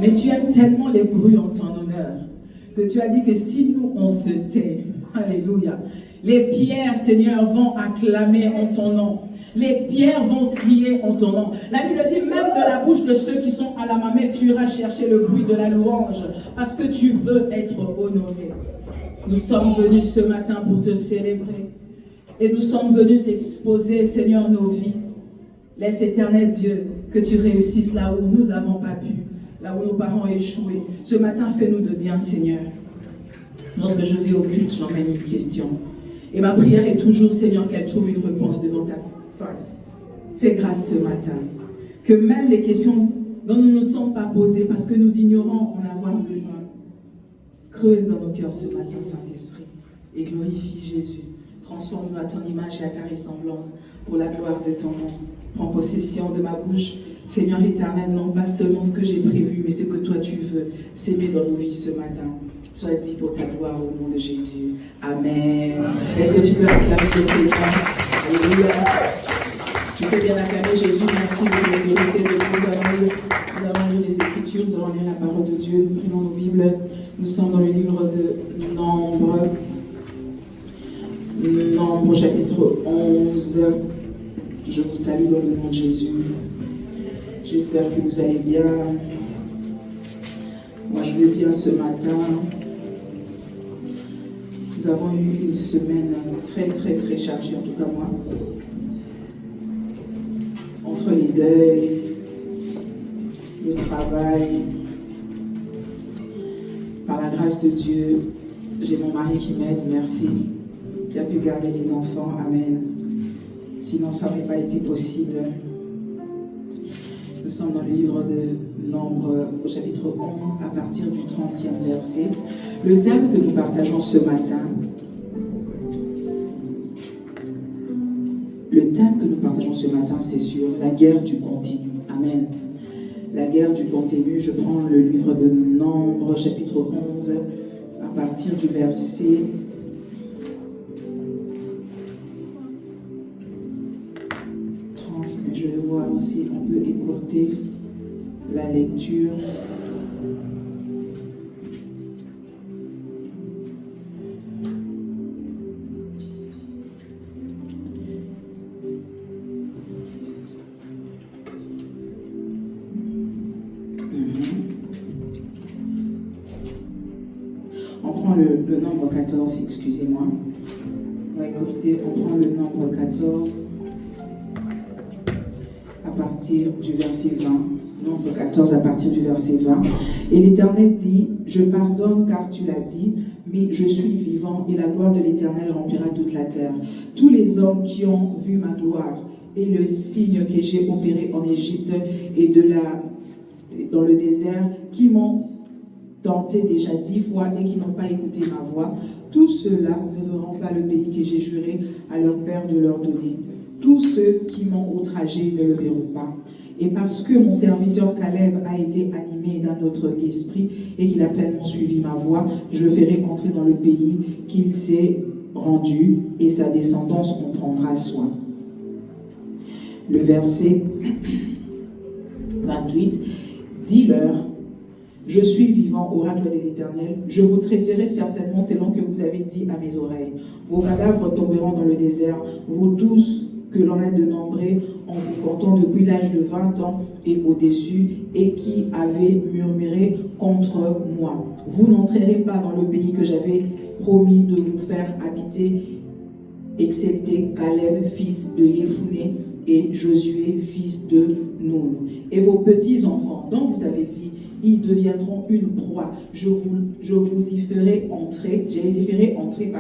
Mais tu aimes tellement les bruits en ton honneur que tu as dit que si nous on se tait, alléluia, les pierres, Seigneur, vont acclamer en ton nom. Les pierres vont crier en ton nom. La Bible dit même de la bouche de ceux qui sont à la mamelle, tu iras chercher le bruit de la louange parce que tu veux être honoré. Nous sommes venus ce matin pour te célébrer et nous sommes venus t'exposer, Seigneur, nos vies. Laisse, éternel Dieu, que tu réussisses là où nous n'avons pas pu, là où nos parents ont échoué. Ce matin, fais-nous de bien, Seigneur. Lorsque je vais au culte, j'emmène une question. Et ma prière est toujours, Seigneur, qu'elle trouve une réponse devant ta face. Fais grâce ce matin. Que même les questions dont nous ne nous sommes pas posées, parce que nous ignorons en avoir besoin, creuse dans nos cœurs ce matin, Saint-Esprit, et glorifie Jésus. Transforme-nous à ton image et à ta ressemblance pour la gloire de ton nom. Prends possession de ma bouche, Seigneur éternel, non pas seulement ce que j'ai prévu, mais ce que toi tu veux s'aimer dans nos vies ce matin. Sois dit pour ta gloire au nom de Jésus. Amen. Est-ce que tu peux acclamer le Seigneur? Alléluia. Tu peux bien acclamer Jésus. Merci de l'autorité de Dieu. Nous allons lire les Écritures, nous allons lire la parole de Dieu. Nous prenons nos Bibles. Nous sommes dans le livre de Nombre. Nombre chapitre 11. Je vous salue dans le nom de Jésus. J'espère que vous allez bien. Moi, je vais bien ce matin. Nous avons eu une semaine très, très, très chargée, en tout cas moi. Entre les deuils, le travail. Par la grâce de Dieu, j'ai mon mari qui m'aide, merci. Qui a pu garder les enfants, amen. Sinon, ça n'aurait pas été possible. Nous sommes dans le livre de Nombre, au chapitre 11, à partir du 30e verset. Le thème que nous partageons ce matin, c'est sur la guerre du continu. Amen. La guerre du continu, je prends le livre de Nombre, chapitre 11, à partir du verset 30. Mais je vais voir si on peut écourter la lecture. On prend le nombre 14, excusez-moi. On va écouter, on prend le nombre 14 à partir du verset 20. Nombre 14 à partir du verset 20. Et l'Éternel dit, je pardonne car tu l'as dit, mais je suis vivant et la gloire de l'Éternel remplira toute la terre. Tous les hommes qui ont vu ma gloire et le signe que j'ai opéré en Égypte et dans le désert, qui m'ont tenté déjà 10 fois et qui n'ont pas écouté ma voix, tous ceux-là ne verront pas le pays que j'ai juré à leur père de leur donner. Tous ceux qui m'ont outragé ne le verront pas. Et parce que mon serviteur Caleb a été animé d'un autre esprit et qu'il a pleinement suivi ma voix, je le ferai entrer dans le pays qu'il s'est rendu et sa descendance en prendra soin. Le verset 28, dis-leur, je suis vivant, oracle de l'Éternel, je vous traiterai certainement selon que vous avez dit à mes oreilles. Vos cadavres tomberont dans le désert, vous tous que l'on a dénombrés en vous comptant depuis l'âge de 20 ans et au-dessus, et qui avez murmuré contre moi. Vous n'entrerez pas dans le pays que j'avais promis de vous faire habiter, excepté Caleb, fils de Yéphouné, et Josué, fils de Nun. Et vos petits-enfants, dont vous avez dit, ils deviendront une proie. Je vous y ferai entrer, je les y ferai entrer,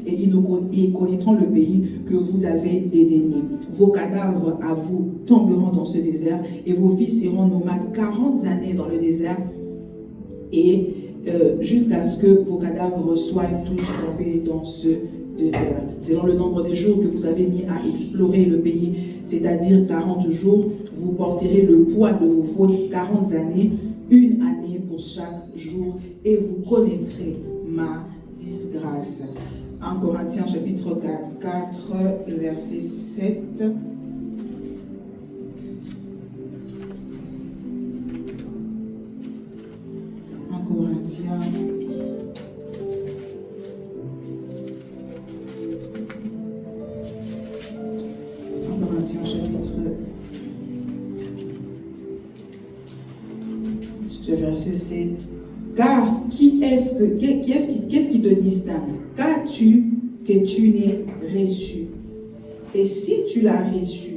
et ils connaîtront le pays que vous avez dédaigné. Vos cadavres à vous tomberont dans ce désert, et vos fils seront nomades 40 années dans le désert, et jusqu'à ce que vos cadavres soient tous tombés dans ce désert. Selon le nombre de jours que vous avez mis à explorer le pays, c'est-à-dire 40 jours, vous porterez le poids de vos fautes 40 années, une année pour chaque jour, et vous connaîtrez ma disgrâce. 1 Corinthiens chapitre 4, verset 7. 1 Corinthiens 1 Corinthiens chapitre verset 7. Car qu'est-ce qui te distingue? Qu'as-tu que tu n'aies reçu? Et si tu l'as reçu,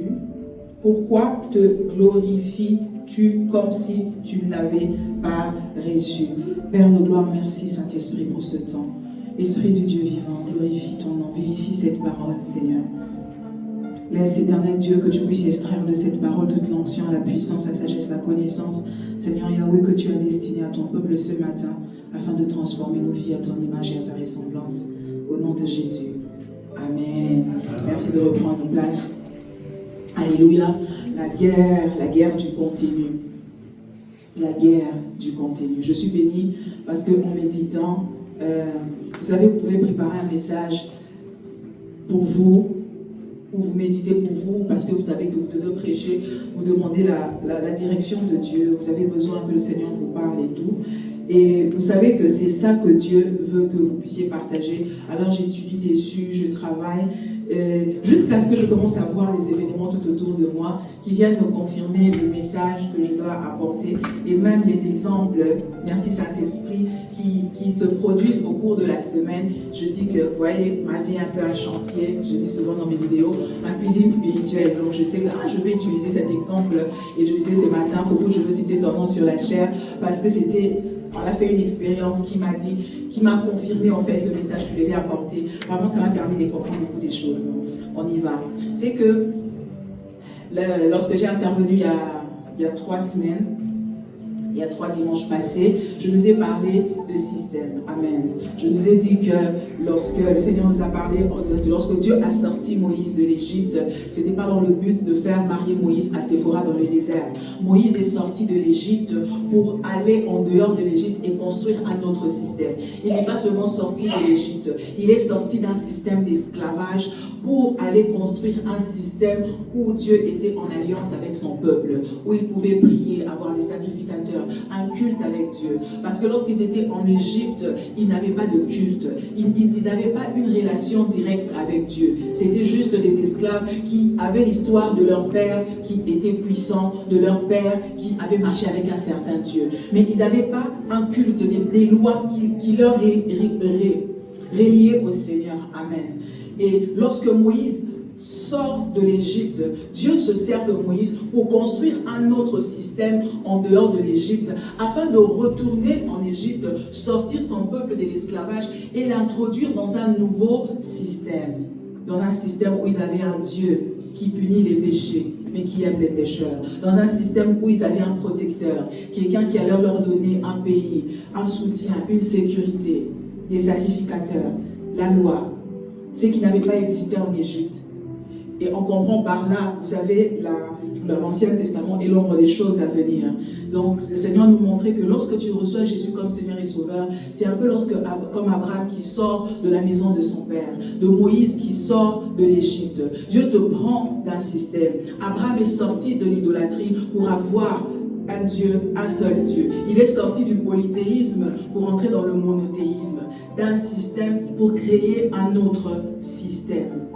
pourquoi te glorifies-tu? comme si tu ne l'avais pas reçu. Père de gloire, merci Saint-Esprit pour ce temps. Esprit du Dieu vivant, glorifie ton nom, vivifie cette parole, Seigneur. Laisse, éternel Dieu, que tu puisses extraire de cette parole toute l'onction, la puissance, la sagesse, la connaissance. Seigneur Yahweh, que tu as destiné à ton peuple ce matin, afin de transformer nos vies à ton image et à ta ressemblance. Au nom de Jésus. Amen. Merci de reprendre place. Alléluia. La guerre du continu. La guerre du continu. Je suis bénie parce qu'en méditant, vous savez, vous pouvez préparer un message pour vous, ou vous méditez pour vous, parce que vous savez que vous devez prêcher, vous demandez la direction de Dieu, vous avez besoin que le Seigneur vous parle et tout. Et vous savez que c'est ça que Dieu veut que vous puissiez partager. Alors j'étudie dessus, je travaille, jusqu'à ce que je commence à voir les événements tout autour de moi qui viennent me confirmer le message que je dois apporter et même les exemples, merci Saint-Esprit, qui se produisent au cours de la semaine. Je dis que, vous voyez, ma vie est un peu un chantier, je dis souvent dans mes vidéos, ma cuisine spirituelle. Donc je sais que je vais utiliser cet exemple et je disais ce matin, Fofo, je veux citer ton nom sur la chair parce que on a fait une expérience qui m'a confirmé en fait le message que je devais apporter. Vraiment, ça m'a permis de comprendre beaucoup de choses. On y va. C'est que lorsque j'ai intervenu il y a 3 semaines, il y a 3 dimanches passés, je nous ai parlé de système. Amen. Je nous ai dit que lorsque le Seigneur nous a parlé, que lorsque Dieu a sorti Moïse de l'Égypte, ce n'était pas dans le but de faire marier Moïse à Séphora dans le désert. Moïse est sorti de l'Égypte pour aller en dehors de l'Égypte et construire un autre système. Il n'est pas seulement sorti de l'Égypte, il est sorti d'un système d'esclavage pour aller construire un système où Dieu était en alliance avec son peuple, où il pouvait prier, avoir des sacrificateurs, un culte avec Dieu. Parce que lorsqu'ils étaient en Égypte, ils n'avaient pas de culte. Ils n'avaient pas une relation directe avec Dieu. C'était juste des esclaves qui avaient l'histoire de leur père qui était puissant, de leur père qui avait marché avec un certain Dieu. Mais ils n'avaient pas un culte, des lois qui leur reliaient au Seigneur. Amen. Et lorsque Moïse sort de l'Égypte, Dieu se sert de Moïse pour construire un autre système en dehors de l'Égypte, afin de retourner en Égypte, sortir son peuple de l'esclavage et l'introduire dans un nouveau système. Dans un système où ils avaient un Dieu qui punit les péchés, mais qui aime les pécheurs. Dans un système où ils avaient un protecteur, quelqu'un qui allait leur donner un pays, un soutien, une sécurité, des sacrificateurs, la loi. Ce qui n'avait pas existé en Égypte. Et on comprend par là, vous savez, l'Ancien Testament est l'ombre des choses à venir. Donc, le Seigneur nous montrait que lorsque tu reçois Jésus comme Seigneur et Sauveur, c'est un peu comme Abraham qui sort de la maison de son père, de Moïse qui sort de l'Égypte. Dieu te prend d'un système. Abraham est sorti de l'idolâtrie pour avoir un Dieu, un seul Dieu. Il est sorti du polythéisme pour entrer dans le monothéisme, d'un système pour créer un autre système.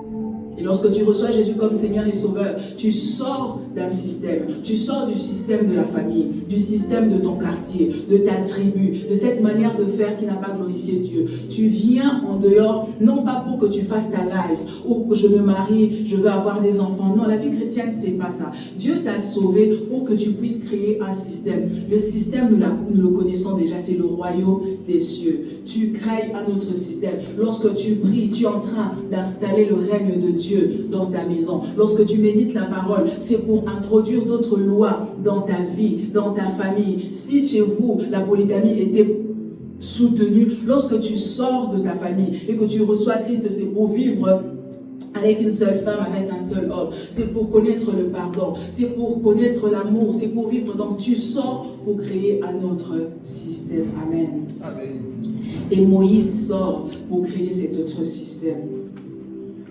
Et lorsque tu reçois Jésus comme Seigneur et Sauveur, tu sors d'un système. Tu sors du système de la famille, du système de ton quartier, de ta tribu, de cette manière de faire qui n'a pas glorifié Dieu. Tu viens en dehors, non pas pour que tu fasses ta life, ou je me marie, je veux avoir des enfants. Non, la vie chrétienne, c'est pas ça. Dieu t'a sauvé pour que tu puisses créer un système. Le système, nous le connaissons déjà, c'est le royaume des cieux. Tu crées un autre système. Lorsque tu pries, tu es en train d'installer le règne de Dieu dans ta maison. Lorsque tu médites la parole, c'est pour introduire d'autres lois dans ta vie, dans ta famille. Si chez vous, la polygamie était soutenue, lorsque tu sors de ta famille et que tu reçois Christ, c'est pour vivre avec une seule femme, avec un seul homme. C'est pour connaître le pardon, c'est pour connaître l'amour, c'est pour vivre. Donc tu sors pour créer un autre système. Amen. Amen. Et Moïse sort pour créer cet autre système.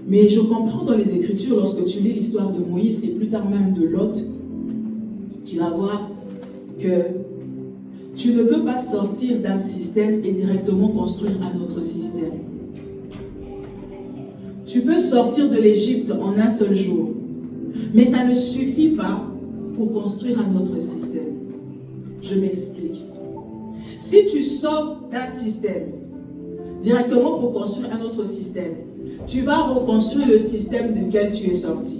Mais je comprends dans les Écritures, lorsque tu lis l'histoire de Moïse et plus tard même de Lot, tu vas voir que tu ne peux pas sortir d'un système et directement construire un autre système. Tu peux sortir de l'Égypte en un seul jour, mais ça ne suffit pas pour construire un autre système. Je m'explique. Si tu sors d'un système directement pour construire un autre système, tu vas reconstruire le système duquel tu es sorti.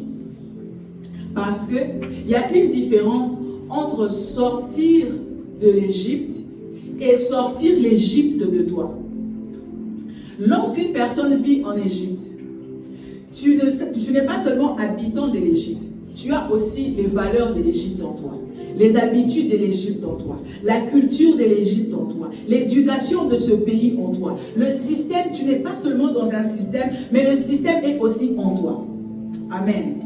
Parce qu'il y a une différence entre sortir de l'Égypte et sortir l'Égypte de toi. Lorsqu'une personne vit en Égypte, tu n'es pas seulement habitant de l'Égypte, tu as aussi les valeurs de l'Égypte en toi, les habitudes de l'Égypte en toi, la culture de l'Égypte en toi, l'éducation de ce pays en toi. Le système, tu n'es pas seulement dans un système, mais le système est aussi en toi. Amen.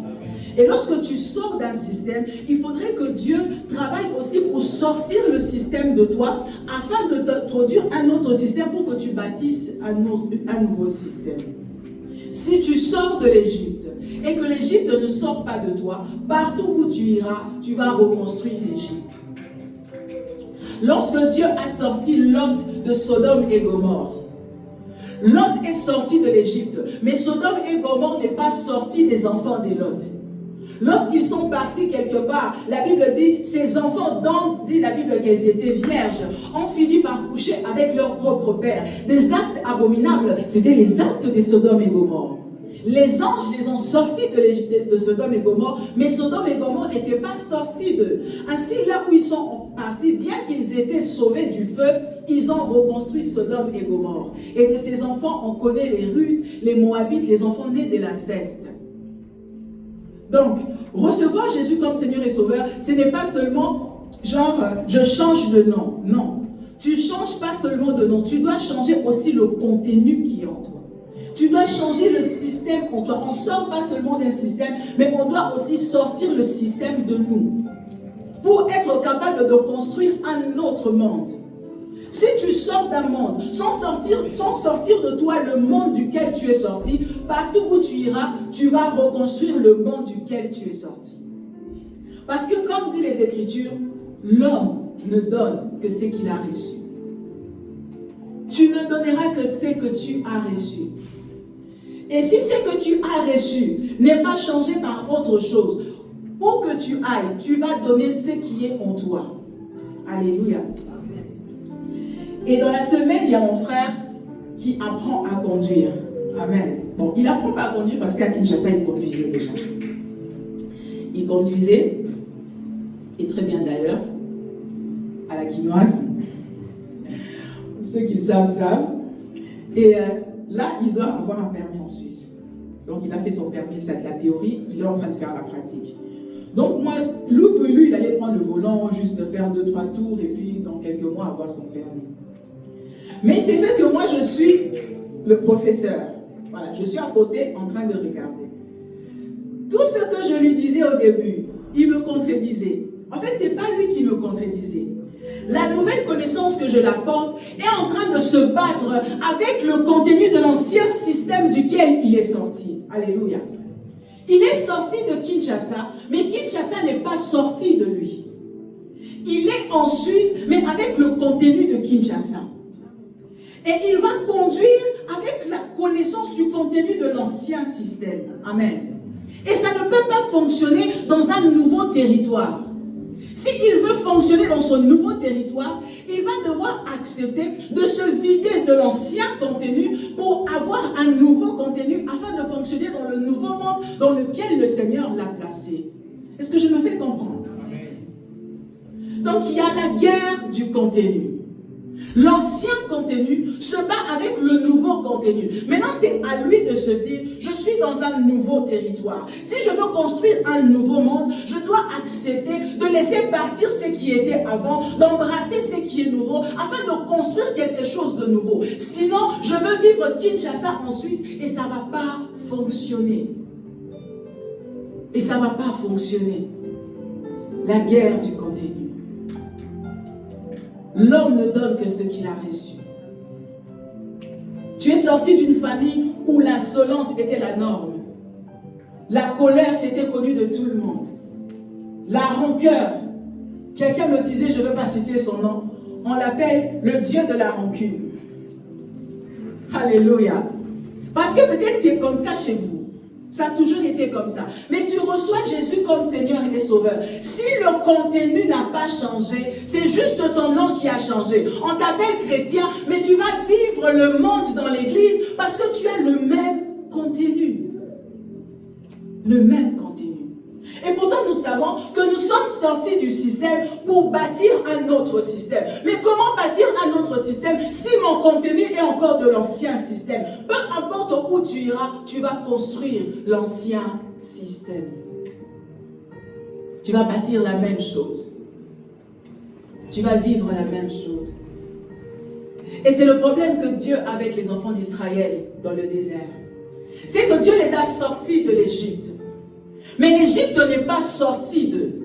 Et lorsque tu sors d'un système, il faudrait que Dieu travaille aussi pour sortir le système de toi afin de t'introduire un autre système pour que tu bâtisses un nouveau système. Si tu sors de l'Égypte et que l'Égypte ne sort pas de toi, partout où tu iras, tu vas reconstruire l'Égypte. Lorsque Dieu a sorti Lot de Sodome et Gomorrhe, Lot est sorti de l'Égypte, mais Sodome et Gomorrhe n'est pas sorti des enfants de Lot. Lorsqu'ils sont partis quelque part, la Bible dit, ces enfants, dont dit la Bible qu'ils étaient vierges, ont fini par coucher avec leur propre père. Des actes abominables, c'était les actes de Sodome et Gomorrhe. Les anges les ont sortis de Sodome et Gomorrhe, mais Sodome et Gomorrhe n'étaient pas sortis d'eux. Ainsi, là où ils sont partis, bien qu'ils étaient sauvés du feu, ils ont reconstruit Sodome et Gomorrhe. Et de ces enfants, on connaît les Ruth, les Moabites, les enfants nés de l'inceste. Donc, recevoir Jésus comme Seigneur et Sauveur, ce n'est pas seulement genre, je change de nom. Non, tu ne changes pas seulement de nom, tu dois changer aussi le contenu qui est en toi. Tu dois changer le système en toi. On ne sort pas seulement d'un système, mais on doit aussi sortir le système de nous pour être capable de construire un autre monde. Si tu sors d'un monde sans sortir de toi le monde duquel tu es sorti, partout où tu iras, tu vas reconstruire le monde duquel tu es sorti. Parce que comme dit les Écritures, l'homme ne donne que ce qu'il a reçu. Tu ne donneras que ce que tu as reçu. Et si ce que tu as reçu n'est pas changé par autre chose, où que tu ailles, tu vas donner ce qui est en toi. Alléluia. Et dans la semaine, il y a mon frère qui apprend à conduire. Amen. Bon, il n'apprend pas à conduire parce qu'à Kinshasa, il conduisait déjà. Il conduisait, et très bien d'ailleurs, à la quinoise. Ceux qui savent. Et là, il doit avoir un permis en Suisse. Donc, il a fait son permis, c'est la théorie, il est en train de faire la pratique. Donc, moi, lui, il allait prendre le volant, juste faire 2-3 tours, et puis dans quelques mois, avoir son permis. Mais il s'est fait que moi, je suis le professeur. Voilà, je suis à côté en train de regarder. Tout ce que je lui disais au début, il me contredisait. En fait, ce n'est pas lui qui me contredisait. La nouvelle connaissance que je l'apporte est en train de se battre avec le contenu de l'ancien système duquel il est sorti. Alléluia. Il est sorti de Kinshasa, mais Kinshasa n'est pas sorti de lui. Il est en Suisse, mais avec le contenu de Kinshasa. Et il va conduire avec la connaissance du contenu de l'ancien système. Amen. Et ça ne peut pas fonctionner dans un nouveau territoire. S'il veut fonctionner dans son nouveau territoire, il va devoir accepter de se vider de l'ancien contenu pour avoir un nouveau contenu afin de fonctionner dans le nouveau monde dans lequel le Seigneur l'a placé. Est-ce que je me fais comprendre? Donc il y a la guerre du contenu. L'ancien contenu se bat avec le nouveau contenu. Maintenant, c'est à lui de se dire, je suis dans un nouveau territoire. Si je veux construire un nouveau monde, je dois accepter de laisser partir ce qui était avant, d'embrasser ce qui est nouveau, afin de construire quelque chose de nouveau. Sinon, je veux vivre Kinshasa en Suisse et ça ne va pas fonctionner. Et ça ne va pas fonctionner. La guerre du contenu. L'homme ne donne que ce qu'il a reçu. Tu es sorti d'une famille où l'insolence était la norme. La colère, c'était connu de tout le monde. La rancœur. Quelqu'un me disait, je ne veux pas citer son nom, on l'appelle le Dieu de la rancune. Alléluia. Parce que peut-être c'est comme ça chez vous. Ça a toujours été comme ça. Mais tu reçois Jésus comme Seigneur et Sauveur. Si le contenu n'a pas changé, c'est juste ton nom qui a changé. On t'appelle chrétien, mais tu vas vivre le monde dans l'église parce que tu as le même contenu. Le même contenu. Et pourtant, nous savons que nous sommes sortis du système pour bâtir un autre système. Mais comment bâtir un autre système si mon contenu est encore de l'ancien système? Peu importe où tu iras, tu vas construire l'ancien système. Tu vas bâtir la même chose. Tu vas vivre la même chose. Et c'est le problème que Dieu a avec les enfants d'Israël dans le désert. C'est que Dieu les a sortis de l'Égypte. Mais l'Égypte n'est pas sortie d'eux.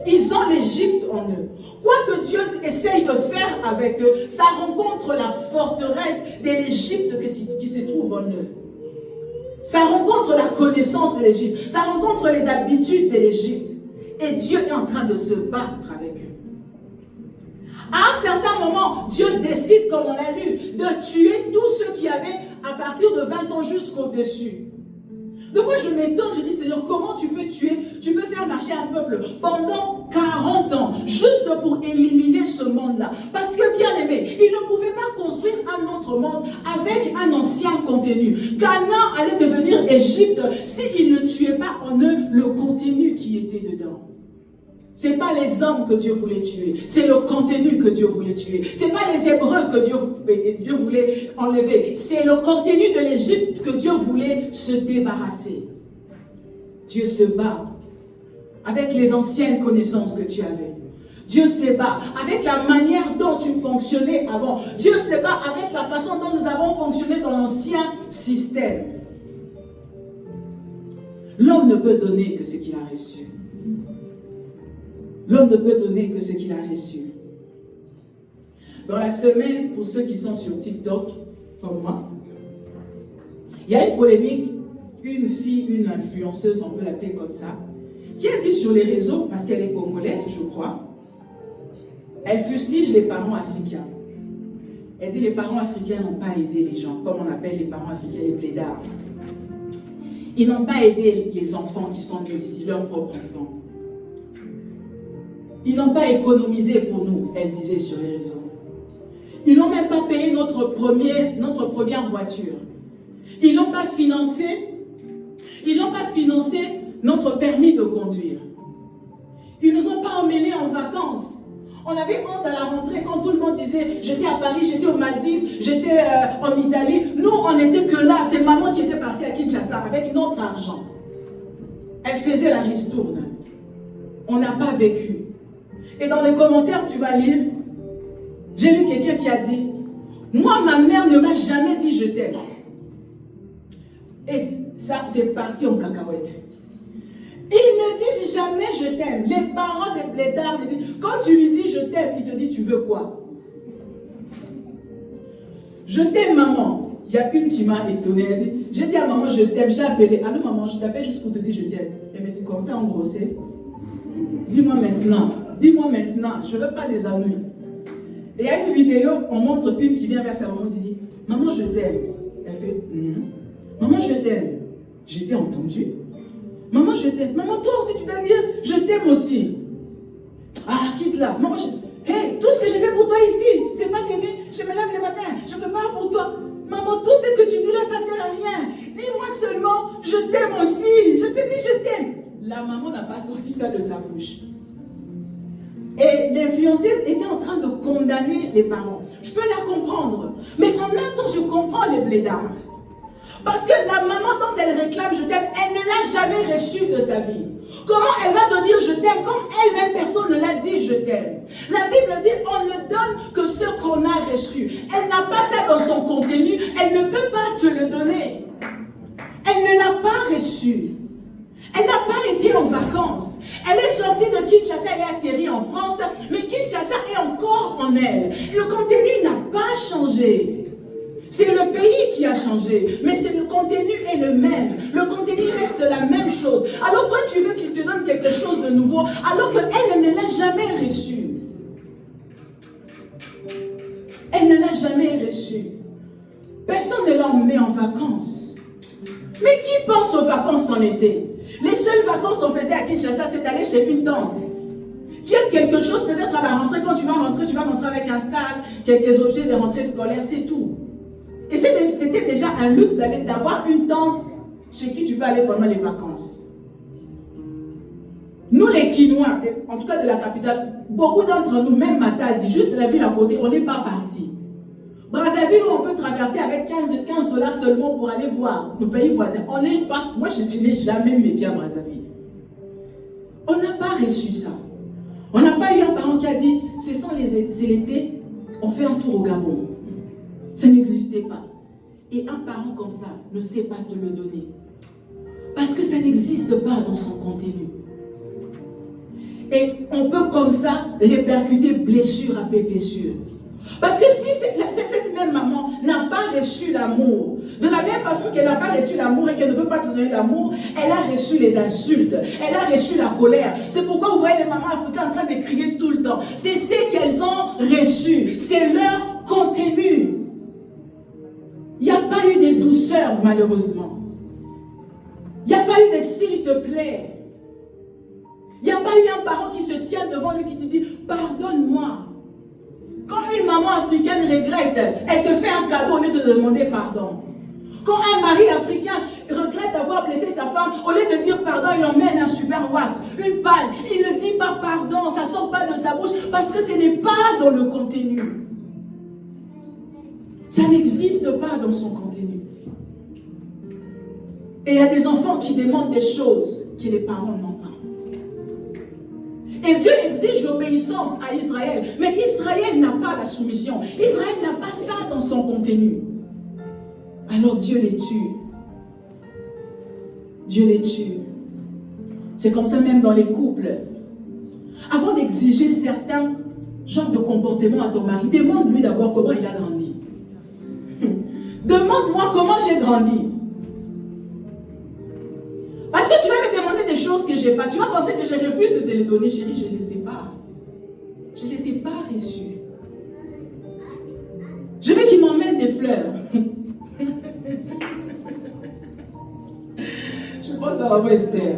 Ils ont l'Égypte en eux. Quoi que Dieu essaye de faire avec eux, ça rencontre la forteresse de l'Égypte qui se trouve en eux. Ça rencontre la connaissance de l'Égypte. Ça rencontre les habitudes de l'Égypte. Et Dieu est en train de se battre avec eux. À un certain moment, Dieu décide, comme on l'a lu, de tuer tous ceux qui avaient à partir de 20 ans jusqu'au-dessus. Des fois, je m'étonne, je dis, Seigneur, comment tu peux tuer, tu peux faire marcher un peuple pendant 40 ans, juste pour éliminer ce monde-là. Parce que, bien aimé, ils ne pouvaient pas construire un autre monde avec un ancien contenu. Canaan allait devenir Égypte s'ils ne tuaient pas en eux le contenu qui était dedans. Ce n'est pas les hommes que Dieu voulait tuer, c'est le contenu que Dieu voulait tuer. Ce n'est pas les Hébreux que Dieu voulait enlever, c'est le contenu de l'Égypte que Dieu voulait se débarrasser. Dieu se bat avec les anciennes connaissances que tu avais. Dieu se bat avec la manière dont tu fonctionnais avant. Dieu se bat avec la façon dont nous avons fonctionné dans l'ancien système. L'homme ne peut donner que ce qu'il a reçu. L'homme ne peut donner que ce qu'il a reçu. Dans la semaine, pour ceux qui sont sur TikTok, comme moi, il y a une polémique, une fille, une influenceuse, on peut l'appeler comme ça, qui a dit sur les réseaux, parce qu'elle est congolaise, je crois, elle fustige les parents africains. Elle dit les parents africains n'ont pas aidé les gens, comme on appelle les parents africains les blédards. Ils n'ont pas aidé les enfants qui sont nés ici, leurs propres enfants. Ils n'ont pas économisé pour nous, elle disait sur les réseaux. Ils n'ont même pas payé notre première voiture. Ils n'ont pas financé notre permis de conduire. Ils ne nous ont pas emmenés en vacances. On avait honte à la rentrée quand tout le monde disait j'étais à Paris, j'étais aux Maldives, j'étais en Italie. Nous, on n'était que là. C'est maman qui était partie à Kinshasa avec notre argent. Elle faisait la ristourne. On n'a pas vécu. Et dans les commentaires, tu vas lire, j'ai lu quelqu'un qui a dit, moi, ma mère ne m'a jamais dit je t'aime. Et ça, c'est parti en cacahuète. Ils ne disent jamais je t'aime. Les parents des blédards disent, quand tu lui dis je t'aime, il te dit tu veux quoi? Je t'aime, maman. Il y a une qui m'a étonnée. Elle dit, j'ai dit à maman je t'aime, je l'ai appelée. Allô maman, je t'appelle juste pour te dire je t'aime. Elle me dit, comment t'as engrossé? Dis-moi maintenant, je ne veux pas des ennuis. Et il y a une vidéo, on montre une qui vient vers sa maman et dit, maman je t'aime. Elle fait, maman je t'aime. J'ai été entendue. Maman je t'aime. Maman toi aussi tu dois dire, je t'aime aussi. Ah quitte là. Maman hey, tout ce que j'ai fait pour toi ici, c'est pas t'aimer, je me lève le matin, je me prépare pour toi. Maman, tout ce que tu dis là, ça sert à rien. Dis-moi seulement, je t'aime aussi. Je te dis je t'aime. La maman n'a pas sorti ça de sa bouche. Et l'influenceuse était en train de condamner les parents. Je peux la comprendre. Mais en même temps, je comprends les blédards. Parce que la maman dont elle réclame je t'aime, elle ne l'a jamais reçu de sa vie. Comment elle va te dire je t'aime quand elle-même personne ne l'a dit je t'aime? La Bible dit on ne donne que ce qu'on a reçu. Elle n'a pas ça dans son contenu, elle ne peut pas te le donner. Elle ne l'a pas reçu. Elle n'a pas été en vacances. Elle est sortie de Kinshasa, elle est atterrie en France, mais Kinshasa est encore en elle. Le contenu n'a pas changé. C'est le pays qui a changé, mais le contenu est le même. Le contenu reste la même chose. Alors toi, tu veux qu'il te donne quelque chose de nouveau, alors qu'elle ne l'a jamais reçu. Elle ne l'a jamais reçu. Personne ne l'emmenait en vacances. Mais qui pense aux vacances en été? Les seules vacances qu'on faisait à Kinshasa, c'est d'aller chez une tante. Qui a quelque chose peut-être à la rentrée. Quand tu vas rentrer avec un sac, quelques objets de rentrée scolaire, c'est tout. Et c'était déjà un luxe d'avoir une tante chez qui tu peux aller pendant les vacances. Nous les Quinois, en tout cas de la capitale, beaucoup d'entre nous, même Matadi, juste la ville à côté, on n'est pas partis. Brazzaville, on peut traverser avec 15 dollars seulement pour aller voir nos pays voisins. On n'est pas, moi je n'ai jamais mis mes pieds à Brazzaville. On n'a pas reçu ça. On n'a pas eu un parent qui a dit, c'est l'été, on fait un tour au Gabon. Ça n'existait pas. Et un parent comme ça ne sait pas te le donner. Parce que ça n'existe pas dans son contenu. Et on peut comme ça répercuter blessure après blessure. Parce que si cette même maman n'a pas reçu l'amour, de la même façon qu'elle n'a pas reçu l'amour et qu'elle ne peut pas te donner l'amour, elle a reçu les insultes, elle a reçu la colère. C'est pourquoi vous voyez les mamans africaines en train de crier tout le temps. C'est ce qu'elles ont reçu, c'est leur contenu. Il n'y a pas eu de douceur malheureusement. Il n'y a pas eu de s'il te plaît. Il n'y a pas eu un parent qui se tient devant lui qui te dit pardonne-moi. Quand une maman africaine regrette, elle te fait un cadeau au lieu de te demander pardon. Quand un mari africain regrette d'avoir blessé sa femme, au lieu de dire pardon, il emmène un super wax, une balle. Il ne dit pas pardon, ça ne sort pas de sa bouche parce que ce n'est pas dans le contenu. Ça n'existe pas dans son contenu. Et il y a des enfants qui demandent des choses que les parents n'ont pas. Et Dieu exige l'obéissance à Israël. Mais Israël n'a pas la soumission. Israël n'a pas ça dans son contenu. Alors Dieu les tue. Dieu les tue. C'est comme ça même dans les couples. Avant d'exiger certains genres de comportements à ton mari, demande-lui d'abord comment il a grandi. Demande-moi comment j'ai grandi. Parce que tu vas me demander des choses que je n'ai pas. Tu vas penser que je refuse de te les donner, chérie. Je ne les ai pas. Je ne les ai pas reçues. Je veux qu'il m'emmène des fleurs. Je pense à la voix Esther.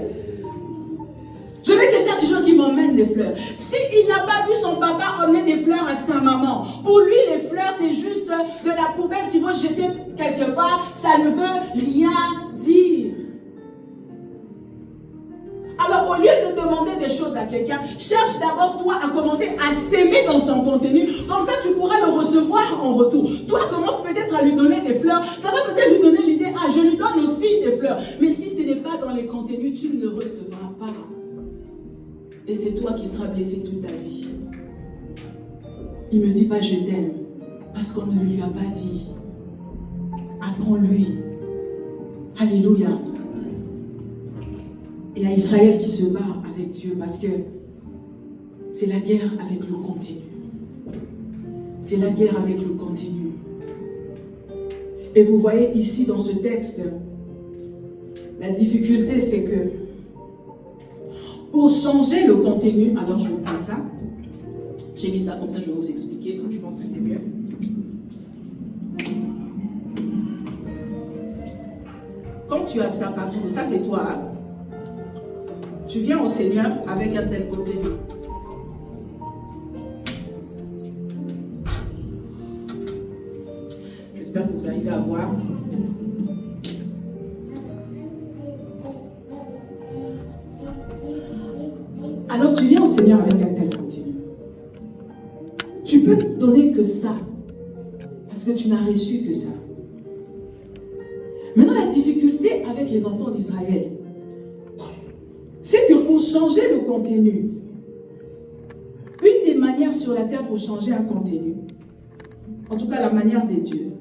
Je veux que chaque jour qu'il m'emmène des fleurs. S'il n'a pas vu son papa emmener des fleurs à sa maman, pour lui les fleurs c'est juste de la poubelle qu'il va jeter quelque part, ça ne veut rien dire. Alors, au lieu de demander des choses à quelqu'un, cherche d'abord toi à commencer à s'aimer dans son contenu. Comme ça, tu pourras le recevoir en retour. Toi, commence peut-être à lui donner des fleurs. Ça va peut-être lui donner l'idée, ah, je lui donne aussi des fleurs. Mais si ce n'est pas dans les contenus, tu ne le recevras pas. Et c'est toi qui seras blessé toute ta vie. Il ne me dit pas je t'aime, parce qu'on ne lui a pas dit. Apprends-lui. Alléluia. Et il y a Israël qui se bat avec Dieu parce que c'est la guerre avec le contenu. C'est la guerre avec le contenu. Et vous voyez ici dans ce texte, la difficulté c'est que pour changer le contenu, alors je vous prends ça. J'ai mis ça comme ça, je vais vous expliquer, donc je pense que c'est mieux. Quand tu as ça partout, ça c'est toi, hein? Tu viens au Seigneur avec un tel contenu. J'espère que vous arrivez à voir. Alors tu viens au Seigneur avec un tel contenu. Tu peux te donner que ça, parce que tu n'as reçu que ça. Maintenant, la difficulté avec les enfants d'Israël, c'est que pour changer le contenu, une des manières sur la terre pour changer un contenu, en tout cas la manière des dieux,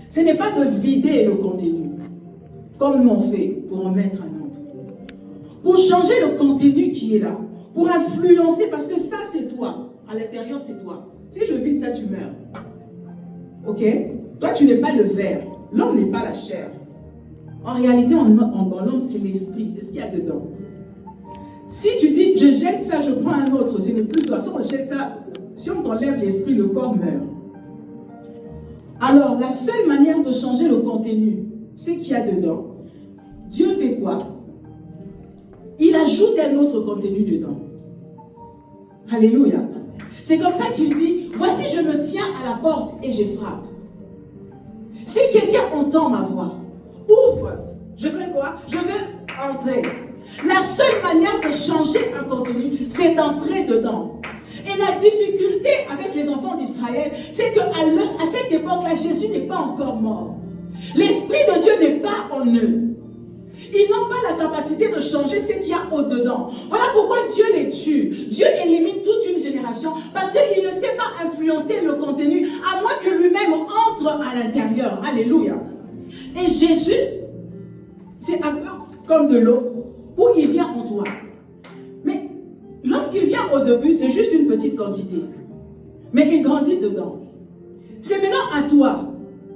ce n'est pas de vider le contenu, comme nous on fait pour en mettre un autre. Pour changer le contenu qui est là, pour influencer, parce que ça c'est toi, à l'intérieur c'est toi. Si je vide ça, tu meurs. Ok? Toi tu n'es pas le verre, l'homme n'est pas la chair. En réalité, dans l'homme, c'est l'esprit, c'est ce qu'il y a dedans. Si tu dis, je jette ça, je prends un autre, ce n'est plus toi. Si on jette ça, si on enlève l'esprit, le corps meurt. Alors, la seule manière de changer le contenu, c'est qu'il y a dedans. Dieu fait quoi? Il ajoute un autre contenu dedans. Alléluia. C'est comme ça qu'il dit, voici, je me tiens à la porte et je frappe. Si quelqu'un entend ma voix, ouvre. Je fais quoi? Je vais entrer. La seule manière de changer un contenu, c'est d'entrer dedans. Et la difficulté avec les enfants d'Israël, c'est qu'à cette époque-là, Jésus n'est pas encore mort. L'Esprit de Dieu n'est pas en eux. Ils n'ont pas la capacité de changer ce qu'il y a au-dedans. Voilà pourquoi Dieu les tue. Dieu élimine toute une génération parce qu'il ne sait pas influencer le contenu à moins que lui-même entre à l'intérieur. Alléluia. Et Jésus, c'est un peu comme de l'eau où il vient en toi. Mais lorsqu'il vient au début, c'est juste une petite quantité. Mais il grandit dedans. C'est maintenant à toi,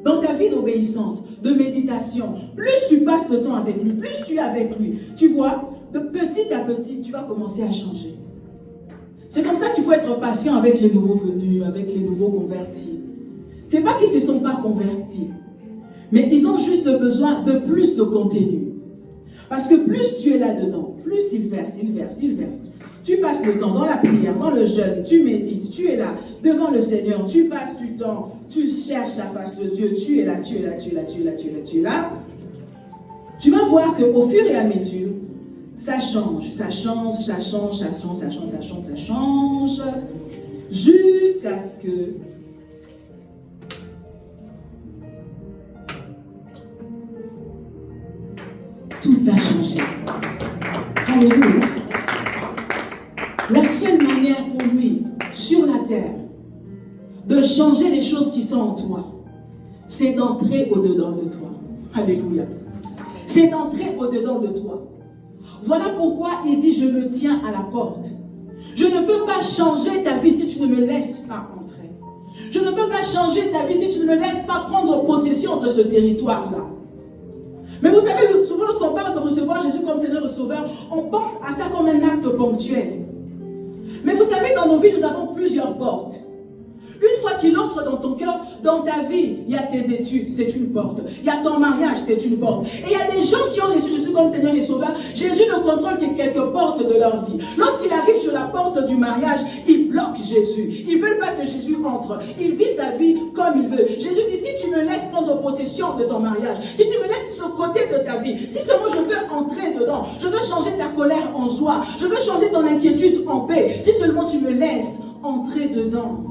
dans ta vie d'obéissance, de méditation, plus tu passes le temps avec lui, plus tu es avec lui, tu vois, de petit à petit, tu vas commencer à changer. C'est comme ça qu'il faut être patient avec les nouveaux venus, avec les nouveaux convertis. Ce n'est pas qu'ils ne se sont pas convertis, mais ils ont juste besoin de plus de contenu. Parce que plus tu es là-dedans, plus il verse. Tu passes le temps dans la prière, dans le jeûne, tu médites, tu es là, devant le Seigneur, tu passes du temps, tu cherches la face de Dieu, tu es là. Tu vas voir qu'au fur et à mesure, ça change, jusqu'à ce que tout a changé. Alléluia. La seule manière pour lui, sur la terre, de changer les choses qui sont en toi, c'est d'entrer au-dedans de toi. Alléluia. C'est d'entrer au-dedans de toi. Voilà pourquoi il dit, je me tiens à la porte. Je ne peux pas changer ta vie si tu ne me laisses pas entrer. Je ne peux pas changer ta vie si tu ne me laisses pas prendre possession de ce territoire-là. Mais vous savez, souvent lorsqu'on parle de recevoir Jésus comme Seigneur et Sauveur, on pense à ça comme un acte ponctuel. Mais vous savez, dans nos vies, nous avons plusieurs portes. Une fois qu'il entre dans ton cœur, dans ta vie, il y a tes études, c'est une porte. Il y a ton mariage, c'est une porte. Et il y a des gens qui ont reçu Jésus comme Seigneur et Sauveur. Jésus ne contrôle que quelques portes de leur vie. Lorsqu'il arrive sur la porte du mariage, il bloque Jésus. Ils ne veulent pas que Jésus entre. Il vit sa vie comme il veut. Jésus dit, si tu me laisses prendre possession de ton mariage, si tu me laisses ce côté de ta vie, si seulement je peux entrer dedans, je veux changer ta colère en joie, je veux changer ton inquiétude en paix, si seulement tu me laisses entrer dedans.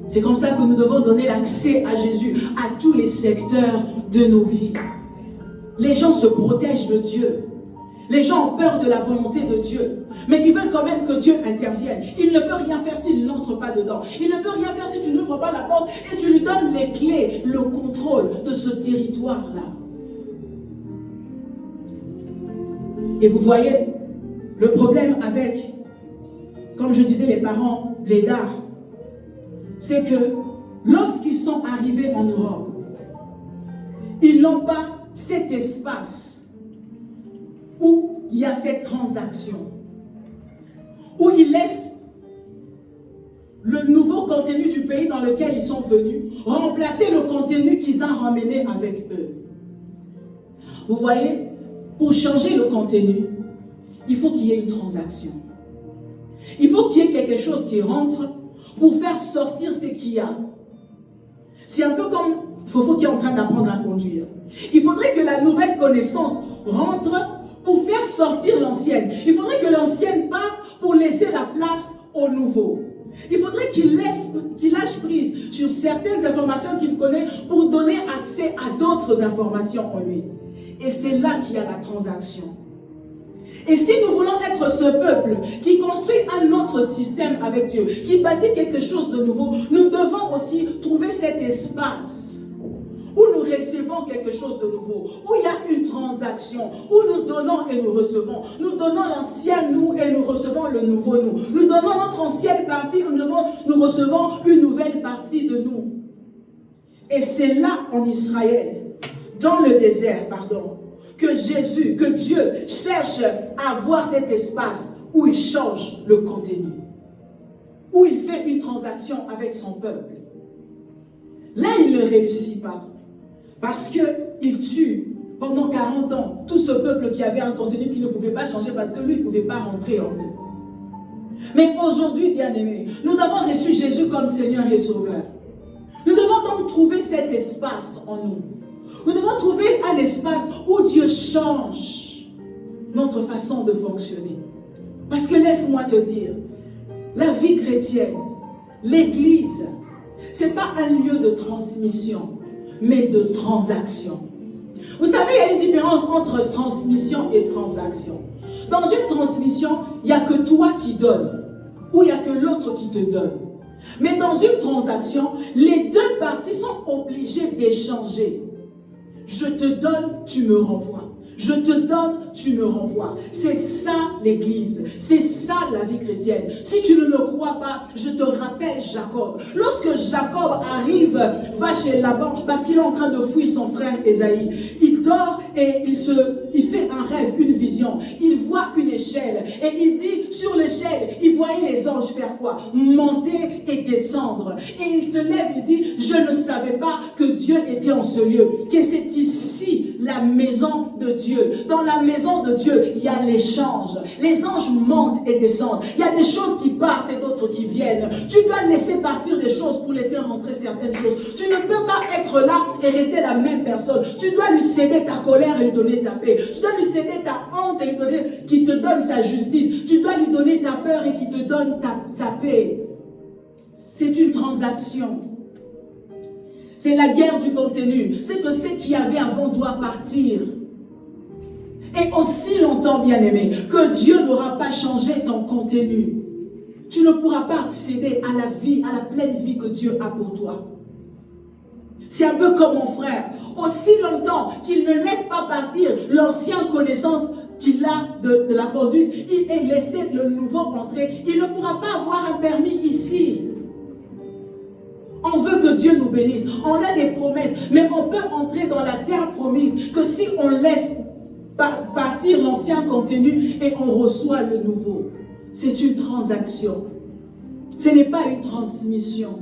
C'est comme ça que nous devons donner l'accès à Jésus à tous les secteurs de nos vies. Les gens se protègent de Dieu. Les gens ont peur de la volonté de Dieu. Mais ils veulent quand même que Dieu intervienne. Il ne peut rien faire s'il n'entre pas dedans. Il ne peut rien faire si tu n'ouvres pas la porte et tu lui donnes les clés, le contrôle de ce territoire-là. Et vous voyez, le problème avec, comme je disais, les parents, les dards, c'est que lorsqu'ils sont arrivés en Europe, ils n'ont pas cet espace où il y a cette transaction, où ils laissent le nouveau contenu du pays dans lequel ils sont venus remplacer le contenu qu'ils ont ramené avec eux. Vous voyez, pour changer le contenu, il faut qu'il y ait une transaction. Il faut qu'il y ait quelque chose qui rentre pour faire sortir ce qu'il y a. C'est un peu comme Fofo qui est en train d'apprendre à conduire. Il faudrait que la nouvelle connaissance rentre pour faire sortir l'ancienne. Il faudrait que l'ancienne parte pour laisser la place au nouveau. Il faudrait qu'il lâche prise sur certaines informations qu'il connaît pour donner accès à d'autres informations en lui. Et c'est là qu'il y a la transaction. Et si nous voulons être ce peuple qui construit un autre système avec Dieu, qui bâtit quelque chose de nouveau, nous devons aussi trouver cet espace où nous recevons quelque chose de nouveau, où il y a une transaction, où nous donnons et nous recevons. Nous donnons l'ancien nous et nous recevons le nouveau nous. Nous donnons notre ancienne partie, nous recevons une nouvelle partie de nous. Et c'est là en Israël, dans le désert, que Jésus, que Dieu cherche à avoir cet espace où il change le contenu, où il fait une transaction avec son peuple. Là, il ne réussit pas, parce qu'il tue pendant 40 ans tout ce peuple qui avait un contenu qui ne pouvait pas changer parce que lui ne pouvait pas rentrer en eux. Mais aujourd'hui, bien-aimés, nous avons reçu Jésus comme Seigneur et Sauveur. Nous devons donc trouver cet espace en nous. Nous devons trouver un espace où Dieu change. notre façon de fonctionner. Parce que laisse-moi te dire, la vie chrétienne, l'Église, ce n'est pas un lieu de transmission, mais de transaction. Vous savez, il y a une différence entre transmission et transaction. Dans une transmission, il n'y a que toi qui donnes, ou il n'y a que l'autre qui te donne. Mais dans une transaction, les deux parties sont obligées d'échanger. Je te donne, tu me renvoies. Je te donne, tu me renvoies. C'est ça l'Église. C'est ça la vie chrétienne. Si tu ne me crois pas, je te rappelle Jacob. Lorsque Jacob arrive, va chez Laban, parce qu'il est en train de fuir son frère Ésaïe. Il dort et il fait un rêve, une vision. Il voit une échelle et il dit, sur l'échelle, il voyait les anges faire quoi? Monter et descendre. Et il se lève, il dit, je ne savais pas que Dieu était en ce lieu, que c'est ici la maison de Dieu. Dans la maison de Dieu, il y a l'échange. Les anges montent et descendent. Il y a des choses qui partent et d'autres qui viennent. Tu dois laisser partir des choses pour laisser rentrer certaines choses. Tu ne peux pas être là et rester la même personne. Tu dois lui céder ta colère et lui donner ta paix. Tu dois lui céder ta honte et lui donner, qui te donne sa justice. Tu dois lui donner ta peur et qui te donne sa paix. C'est une transaction. C'est la guerre du contenu. C'est que ce qu'il y avait avant doit partir. Et aussi longtemps, bien-aimé, que Dieu n'aura pas changé ton contenu. Tu ne pourras pas accéder à la vie, à la pleine vie que Dieu a pour toi. C'est un peu comme mon frère. Aussi longtemps qu'il ne laisse pas partir l'ancienne connaissance qu'il a de la conduite, il est laissé le nouveau entrer. Il ne pourra pas avoir un permis ici. On veut que Dieu nous bénisse. On a des promesses, mais on peut entrer dans la terre promise que si on laisse partir l'ancien contenu et on reçoit le nouveau. C'est une transaction. Ce n'est pas une transmission.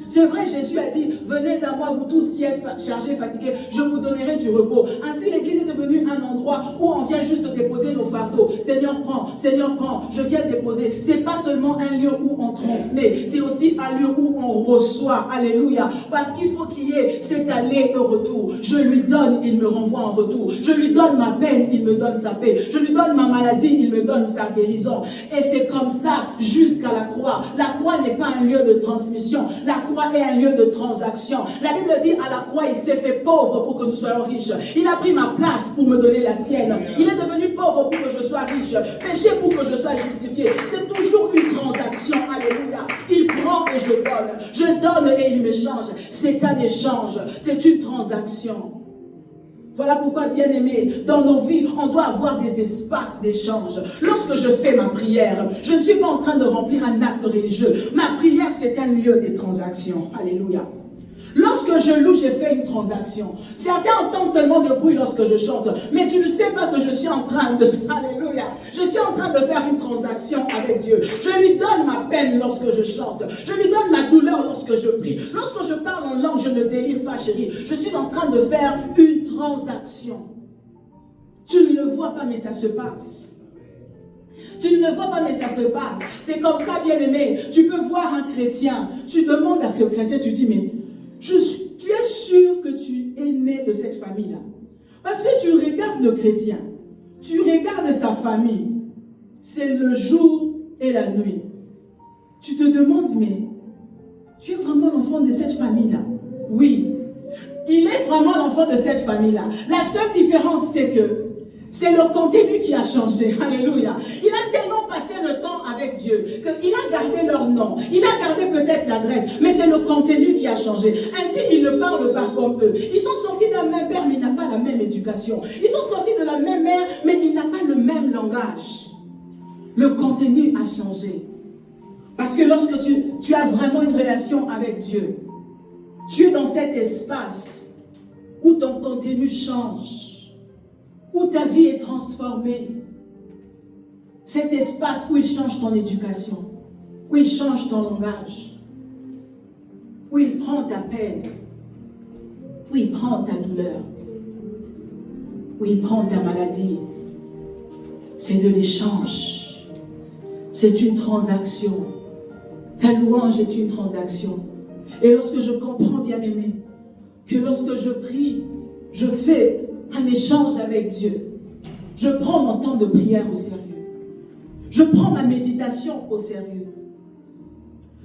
C'est vrai, Jésus a dit, venez à moi vous tous qui êtes chargés, fatigués, je vous donnerai du repos. Ainsi l'église est devenue un endroit où on vient juste déposer nos fardeaux. Seigneur prends, je viens déposer. C'est pas seulement un lieu où on transmet, c'est aussi un lieu où on reçoit. Alléluia. Parce qu'il faut qu'il y ait cet aller et retour. Je lui donne, il me renvoie en retour. Je lui donne ma peine, il me donne sa paix. Je lui donne ma maladie, il me donne sa guérison. Et c'est comme ça jusqu'à la croix. La croix n'est pas un lieu de transmission. La croix est un lieu de transaction. La Bible dit à la croix, il s'est fait pauvre pour que nous soyons riches. Il a pris ma place pour me donner la tienne. Il est devenu pauvre pour que je sois riche. Péché pour que je sois justifié. C'est toujours une transaction. Alléluia. Il prend et je donne. Je donne et il m'échange. C'est un échange. C'est une transaction. Voilà pourquoi, bien-aimés, dans nos vies, on doit avoir des espaces d'échange. Lorsque je fais ma prière, je ne suis pas en train de remplir un acte religieux. Ma prière, c'est un lieu de transaction. Alléluia. Lorsque je loue, j'ai fait une transaction. Certains entendent seulement de bruit lorsque je chante. Mais tu ne sais pas que je suis en train de... Alléluia. Je suis en train de faire une transaction avec Dieu. Je lui donne ma peine lorsque je chante. Je lui donne ma douleur lorsque je prie. Lorsque je parle en langue, je ne délire pas, chérie. Je suis en train de faire une transaction. Tu ne le vois pas, mais ça se passe. Tu ne le vois pas, mais ça se passe. C'est comme ça, bien-aimé. Tu peux voir un chrétien. Tu demandes à ce chrétien, tu dis, mais... tu es sûr que tu es né de cette famille-là. Parce que tu regardes le chrétien, tu regardes sa famille, c'est le jour et la nuit. Tu te demandes, mais tu es vraiment l'enfant de cette famille-là? Oui, il est vraiment l'enfant de cette famille-là. La seule différence, c'est que c'est le contenu qui a changé. Alléluia. Il a tellement passé le temps avec Dieu qu'il a gardé leur nom. Il a gardé peut-être l'adresse, mais c'est le contenu qui a changé. Ainsi, il ne parle pas comme eux. Ils sont sortis d'un même père, mais ils n'ont pas la même éducation. Ils sont sortis de la même mère, mais ils n'ont pas le même langage. Le contenu a changé. Parce que lorsque tu as vraiment une relation avec Dieu, tu es dans cet espace où ton contenu change. Où ta vie est transformée. Cet espace où il change ton éducation, où il change ton langage, où il prend ta peine, où il prend ta douleur, où il prend ta maladie. C'est de l'échange. C'est une transaction. Ta louange est une transaction. Et lorsque je comprends, bien-aimé, que lorsque je prie, je fais un échange avec Dieu. Je prends mon temps de prière au sérieux. Je prends ma méditation au sérieux.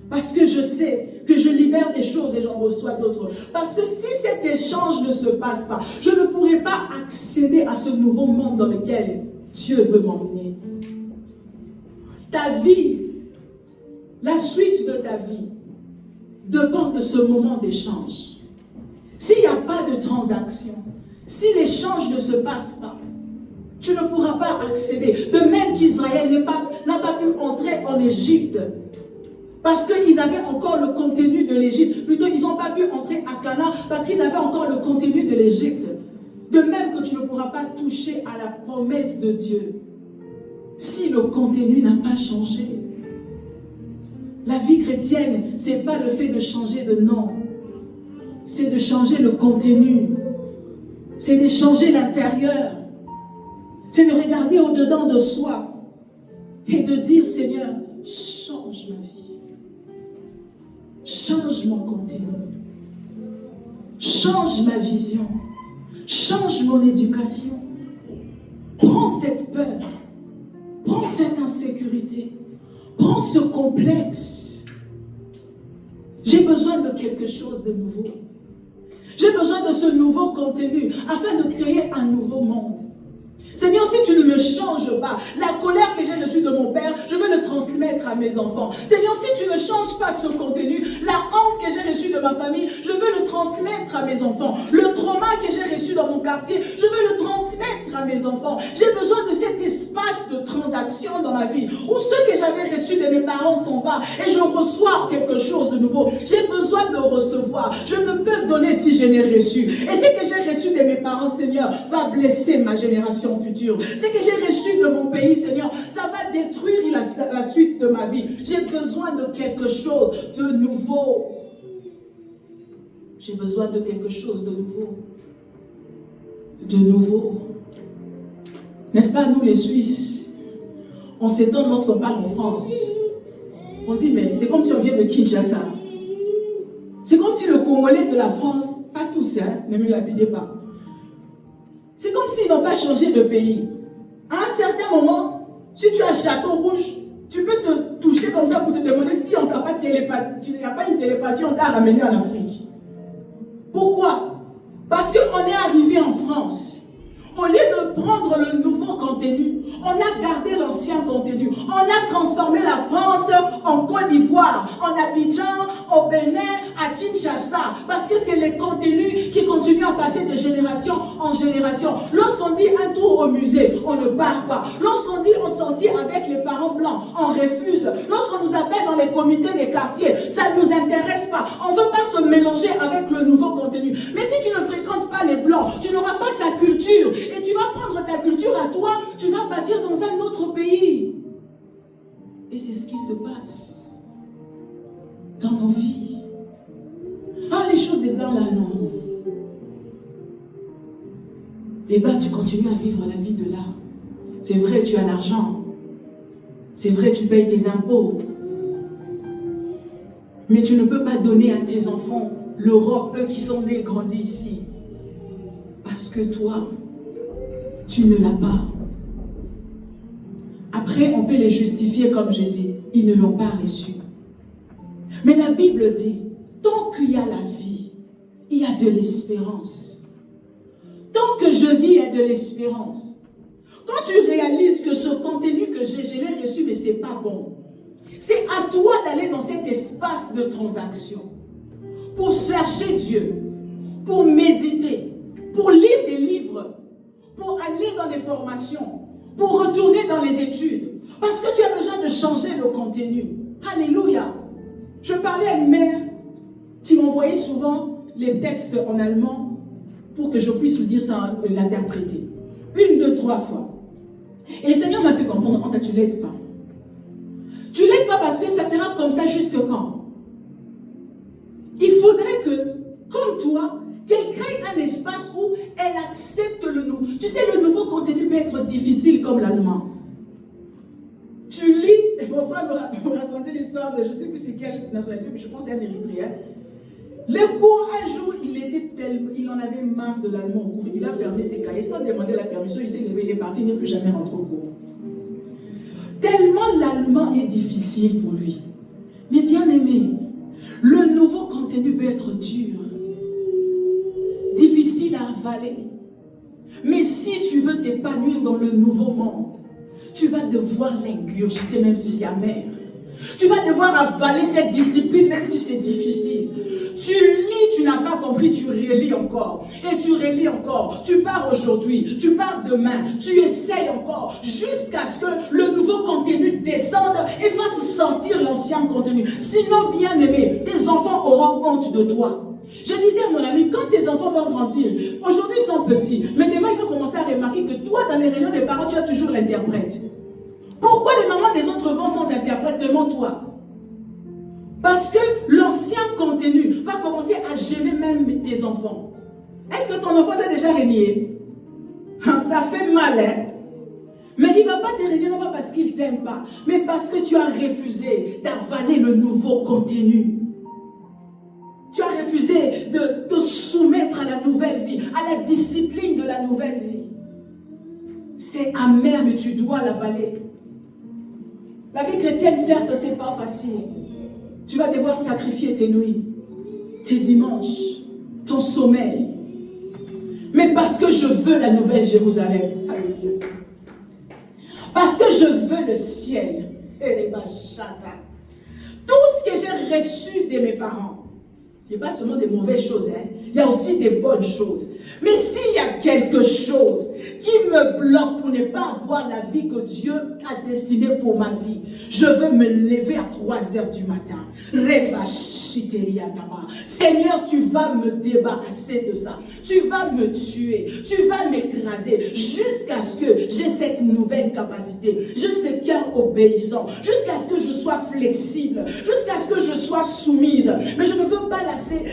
Parce que je sais que je libère des choses et j'en reçois d'autres. Parce que si cet échange ne se passe pas, je ne pourrai pas accéder à ce nouveau monde dans lequel Dieu veut m'emmener. Ta vie, la suite de ta vie, dépend de ce moment d'échange. S'il n'y a pas de transaction, si l'échange ne se passe pas, tu ne pourras pas accéder. De même qu'Israël n'a pas pu entrer en Égypte parce qu'ils avaient encore le contenu de l'Égypte. Plutôt, ils n'ont pas pu entrer à Canaan parce qu'ils avaient encore le contenu de l'Égypte. De même que tu ne pourras pas toucher à la promesse de Dieu si le contenu n'a pas changé. La vie chrétienne, ce n'est pas le fait de changer de nom. C'est de changer le contenu. C'est de changer l'intérieur. C'est de regarder au-dedans de soi et de dire, Seigneur, change ma vie. Change mon contenu. Change ma vision. Change mon éducation. Prends cette peur. Prends cette insécurité. Prends ce complexe. J'ai besoin de quelque chose de nouveau. J'ai besoin de ce nouveau contenu afin de créer un nouveau monde. Seigneur, si tu ne me changes pas, la colère que j'ai reçue de mon père, je veux le transmettre à mes enfants. Seigneur, si tu ne changes pas ce contenu, la honte que j'ai reçue de ma famille, je veux le transmettre à mes enfants. Le trauma que j'ai reçu dans mon quartier, je veux le transmettre à mes enfants. J'ai besoin de cet espace de transaction dans ma vie, où ce que j'avais reçu de mes parents s'en va et je reçois quelque chose de nouveau. J'ai besoin de recevoir. Je ne peux donner si je n'ai reçu. Et ce que j'ai reçu de mes parents, Seigneur, va blesser ma génération future. Ce que j'ai reçu de mon pays, Seigneur, ça va détruire la suite de ma vie. J'ai besoin de quelque chose de nouveau. J'ai besoin de quelque chose de nouveau. De nouveau. N'est-ce pas, nous les Suisses, on s'étonne lorsqu'on parle en France. On dit, mais c'est comme si on vient de Kinshasa. C'est comme si le Congolais de la France, pas tous, hein, ne me l'abusez pas. C'est comme s'ils n'ont pas changé de pays. À un certain moment, si tu as un château rouge, tu peux te toucher comme ça pour te demander si on n'a pas une télépathie, on t'a ramené en Afrique. Pourquoi? Parce qu'on est arrivé en France. Au lieu de prendre le nouveau contenu, on a gardé l'ancien contenu. On a transformé la France en Côte d'Ivoire, en Abidjan, au Bénin, à Kinshasa. Parce que c'est les contenus qui continuent à passer de génération en génération. Lorsqu'on dit un tour au musée, on ne part pas. Lorsqu'on dit on sortit avec les parents blancs, on refuse. Lorsqu'on nous appelle dans les comités des quartiers, ça ne nous intéresse pas. On ne veut pas se mélanger avec le nouveau contenu. Mais si tu ne fréquentes pas les blancs, tu n'auras pas sa culture. Et tu vas prendre ta culture à toi, tu vas bâtir dans un autre pays. Et c'est ce qui se passe dans nos vies. Ah, les choses des blancs là, non. Eh bien, tu continues à vivre la vie de là. C'est vrai, tu as l'argent. C'est vrai, tu payes tes impôts. Mais tu ne peux pas donner à tes enfants l'Europe, eux qui sont nés et grandis ici. Parce que toi, tu ne l'as pas. Après, on peut les justifier comme j'ai dit. Ils ne l'ont pas reçu. Mais la Bible dit, tant qu'il y a la vie, il y a de l'espérance. Tant que je vis, il y a de l'espérance. Quand tu réalises que ce contenu que je l'ai reçu, mais ce n'est pas bon. C'est à toi d'aller dans cet espace de transaction. Pour chercher Dieu. Pour méditer. Pour lire des livres. Pour aller dans des formations, pour retourner dans les études, parce que tu as besoin de changer le contenu. Alléluia. Je parlais à une mère qui m'envoyait souvent les textes en allemand pour que je puisse lui dire ça, l'interpréter. 1, 2, 3 fois. Et le Seigneur m'a fait comprendre, tu ne l'aides pas. Tu ne l'aides pas parce que ça sera comme ça jusque quand? Il faudrait que, comme toi, qu'elle crée un espace où elle accepte le nouveau. Tu sais, le nouveau contenu peut être difficile comme l'allemand. Tu lis, et mon frère me racontait l'histoire de, je ne sais plus c'est quelle nationalité, mais je pense que c'est un Érythréen. Le cours, un jour, il en avait marre. marre de l'allemand au cours. Il a fermé ses cahiers sans demander la permission. Il s'est levé, il est parti, il n'est plus jamais rentré au cours. Tellement l'allemand est difficile pour lui. Mais bien aimé, le nouveau contenu peut être dur, difficile à avaler. Mais si tu veux t'épanouir dans le nouveau monde, tu vas devoir l'ingurgiter même si c'est amer. Tu vas devoir avaler cette discipline même si c'est difficile. Tu lis, tu n'as pas compris, tu relis encore. Et tu relis encore. Tu pars aujourd'hui, tu pars demain. Tu essayes encore jusqu'à ce que le nouveau contenu descende et fasse sortir l'ancien contenu. Sinon, bien aimé, tes enfants auront honte de toi. Je disais à mon ami, quand tes enfants vont grandir, aujourd'hui ils sont petits, mais demain ils vont commencer à remarquer que toi, dans les réunions des parents, tu as toujours l'interprète. Pourquoi les mamans des autres vont sans interprète, seulement toi? Parce que l'ancien contenu va commencer à gêner même tes enfants. Est-ce que ton enfant t'a déjà renié? Ça fait mal, hein? Mais il ne va pas te renier, non pas parce qu'il ne t'aime pas, mais parce que tu as refusé d'avaler le nouveau contenu. Tu as refusé de te soumettre à la nouvelle vie, à la discipline de la nouvelle vie. C'est amer, mais tu dois l'avaler. La vie chrétienne, certes, ce n'est pas facile. Tu vas devoir sacrifier tes nuits, tes dimanches, ton sommeil. Mais parce que je veux la nouvelle Jérusalem. Parce que je veux le ciel. Tout ce que j'ai reçu de mes parents, ce n'est pas seulement des mauvaises choses, hein. Il y a aussi des bonnes choses. Mais s'il y a quelque chose qui me bloque pour ne pas avoir la vie que Dieu a destinée pour ma vie, je veux me lever à 3 heures du matin. Seigneur, tu vas me débarrasser de ça. Tu vas me tuer. Tu vas m'écraser jusqu'à ce que j'ai cette nouvelle capacité. J'ai ce cœur obéissant. Jusqu'à ce que je sois flexible. Jusqu'à ce que je sois soumise. Mais je ne veux pas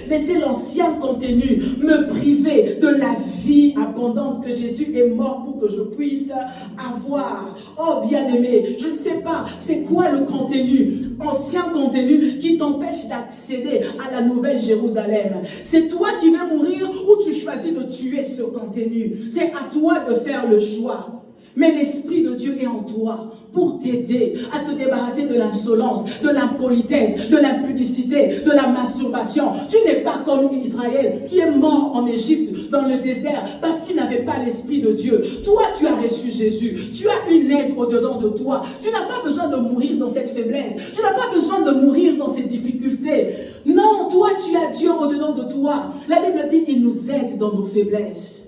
laisser l'ancien contenu me priver de la vie abondante que Jésus est mort pour que je puisse avoir. Oh bien-aimé, je ne sais pas c'est quoi le contenu, ancien contenu qui t'empêche d'accéder à la nouvelle Jérusalem. C'est toi qui veux mourir ou tu choisis de tuer ce contenu. C'est à toi de faire le choix. Mais l'Esprit de Dieu est en toi pour t'aider à te débarrasser de l'insolence, de l'impolitesse, de l'impudicité, de la masturbation. Tu n'es pas comme Israël qui est mort en Égypte dans le désert parce qu'il n'avait pas l'Esprit de Dieu. Toi, tu as reçu Jésus. Tu as une aide au-dedans de toi. Tu n'as pas besoin de mourir dans cette faiblesse. Tu n'as pas besoin de mourir dans ces difficultés. Non, toi, tu as Dieu au-dedans de toi. La Bible dit qu'il nous aide dans nos faiblesses.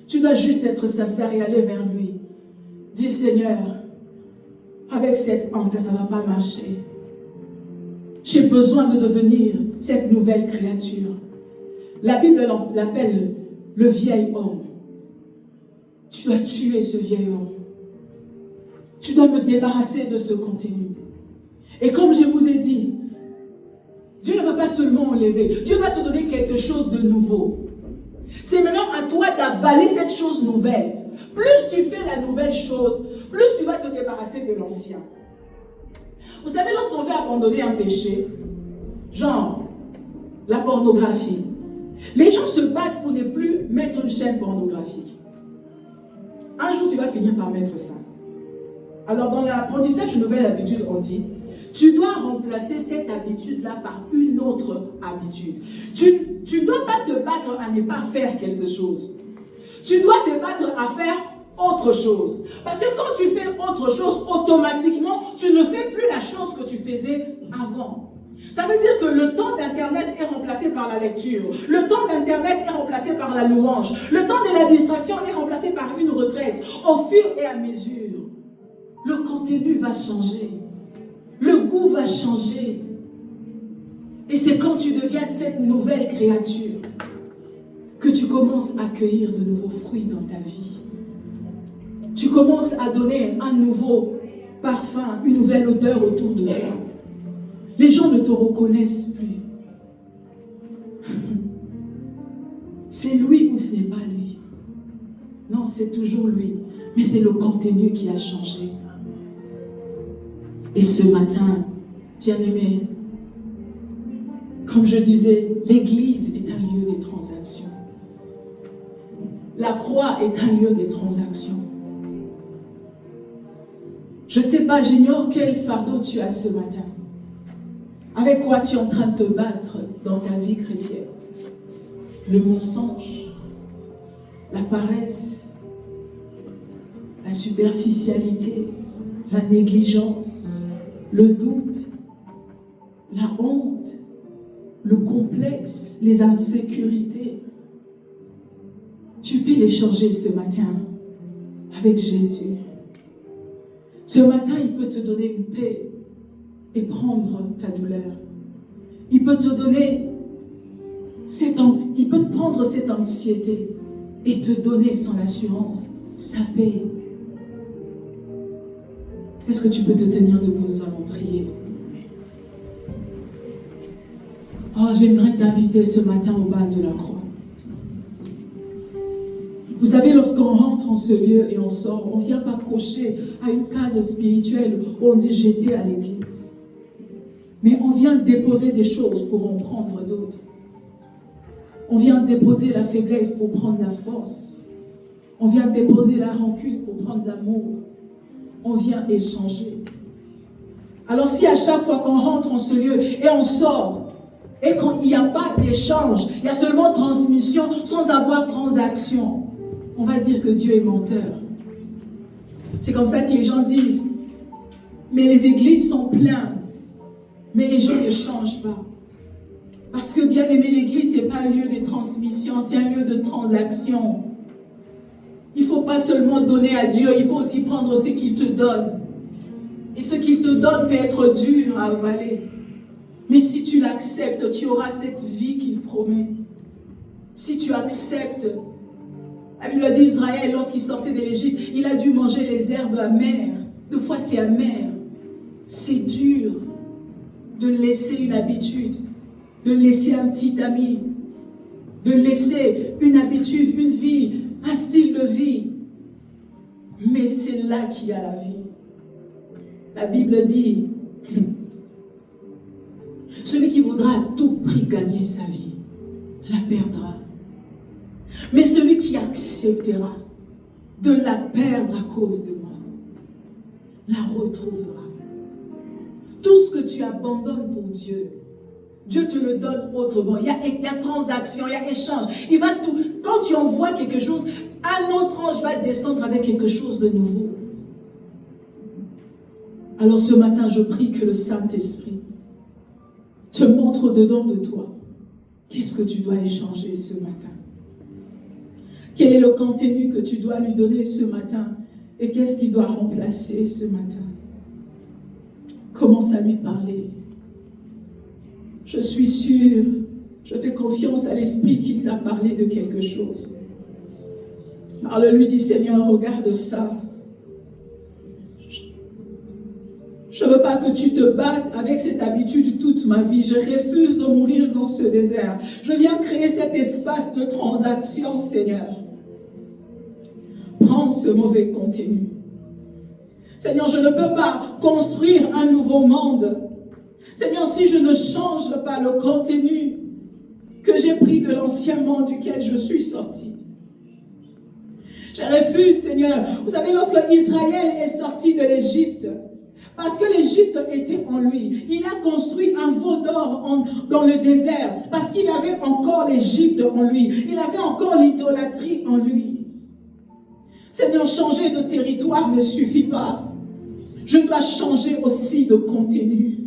Tu dois juste être sincère et aller vers lui. Dis Seigneur, avec cette honte, ça ne va pas marcher. J'ai besoin de devenir cette nouvelle créature. La Bible l'appelle le vieil homme. Tu dois tuer ce vieil homme. Tu dois me débarrasser de ce contenu. Et comme je vous ai dit, Dieu ne va pas seulement enlever, Dieu va te donner quelque chose de nouveau. C'est maintenant à toi d'avaler cette chose nouvelle. Plus tu fais la nouvelle chose, plus tu vas te débarrasser de l'ancien. Vous savez, lorsqu'on veut abandonner un péché, genre la pornographie, les gens se battent pour ne plus mettre une chaîne pornographique. Un jour, tu vas finir par mettre ça. Alors, dans l'apprentissage de nouvelles habitudes, on dit, tu dois remplacer cette habitude-là par une autre habitude. Tu ne dois pas te battre à ne pas faire quelque chose. Tu dois te battre à faire autre chose. Parce que quand tu fais autre chose, automatiquement, tu ne fais plus la chose que tu faisais avant. Ça veut dire que le temps d'Internet est remplacé par la lecture. Le temps d'Internet est remplacé par la louange. Le temps de la distraction est remplacé par une retraite. Au fur et à mesure, le contenu va changer. Le goût va changer. Et c'est quand tu deviens cette nouvelle créature que tu commences à cueillir de nouveaux fruits dans ta vie. Tu commences à donner un nouveau parfum, une nouvelle odeur autour de toi. Les gens ne te reconnaissent plus. C'est lui ou ce n'est pas lui? Non, c'est toujours lui. Mais c'est le contenu qui a changé. Et ce matin, bien-aimé, comme je disais, l'Église est un lieu des transactions. La croix est un lieu de transaction. Je ne sais pas, j'ignore quel fardeau tu as ce matin. Avec quoi tu es en train de te battre dans ta vie chrétienne? Le mensonge, la paresse, la superficialité, la négligence, le doute, la honte, le complexe, les insécurités. Tu peux les changer ce matin avec Jésus. Ce matin, il peut te donner une paix et prendre ta douleur. Il peut te donner il peut prendre cette anxiété et te donner son assurance, sa paix. Est-ce que tu peux te tenir debout? Nous allons prier. Oh, j'aimerais t'inviter ce matin au bas de la croix. Vous savez, lorsqu'on rentre en ce lieu et on sort, on ne vient pas cocher à une case spirituelle où on dit j'étais à l'église. Mais on vient déposer des choses pour en prendre d'autres. On vient déposer la faiblesse pour prendre la force. On vient déposer la rancune pour prendre l'amour. On vient échanger. Alors si à chaque fois qu'on rentre en ce lieu et on sort, et qu'il n'y a pas d'échange, il y a seulement transmission sans avoir transaction, on va dire que Dieu est menteur. C'est comme ça que les gens disent, mais les églises sont pleines, mais les gens ne changent pas. Parce que bien aimer l'église, ce n'est pas un lieu de transmission, c'est un lieu de transaction. Il ne faut pas seulement donner à Dieu, il faut aussi prendre ce qu'il te donne. Et ce qu'il te donne peut être dur à avaler. Mais si tu l'acceptes, tu auras cette vie qu'il promet. Si tu acceptes, la Bible dit Israël, lorsqu'il sortait de l'Égypte, il a dû manger les herbes amères. Des fois, c'est amer. C'est dur de laisser une habitude, de laisser un petit ami, de laisser une habitude, une vie, un style de vie. Mais c'est là qu'il y a la vie. La Bible dit, celui qui voudra à tout prix gagner sa vie, la perdra. Mais celui qui acceptera de la perdre à cause de moi, la retrouvera. Tout ce que tu abandonnes pour Dieu, Dieu te le donne autrement. Il y a transaction, il y a échange. Il va tout. Quand tu envoies quelque chose, un autre ange va descendre avec quelque chose de nouveau. Alors ce matin, je prie que le Saint-Esprit te montre dedans de toi. Qu'est-ce que tu dois échanger ce matin? Quel est le contenu que tu dois lui donner ce matin? Et qu'est-ce qu'il doit remplacer ce matin? Commence à lui parler. Je suis sûre, je fais confiance à l'Esprit qu'il t'a parlé de quelque chose. Parle-lui, dis Seigneur, regarde ça. Je ne veux pas que tu te battes avec cette habitude toute ma vie. Je refuse de mourir dans ce désert. Je viens créer cet espace de transaction, Seigneur. Prends ce mauvais contenu. Seigneur, je ne peux pas construire un nouveau monde. Seigneur, si je ne change pas le contenu que j'ai pris de l'ancien monde duquel je suis sorti. Je refuse, Seigneur. Vous savez, lorsque Israël est sorti de l'Égypte, parce que l'Égypte était en lui, il a construit un veau d'or dans le désert, parce qu'il avait encore l'Égypte en lui. Il avait encore l'idolâtrie en lui. Seigneur, changer de territoire ne suffit pas. Je dois changer aussi de contenu.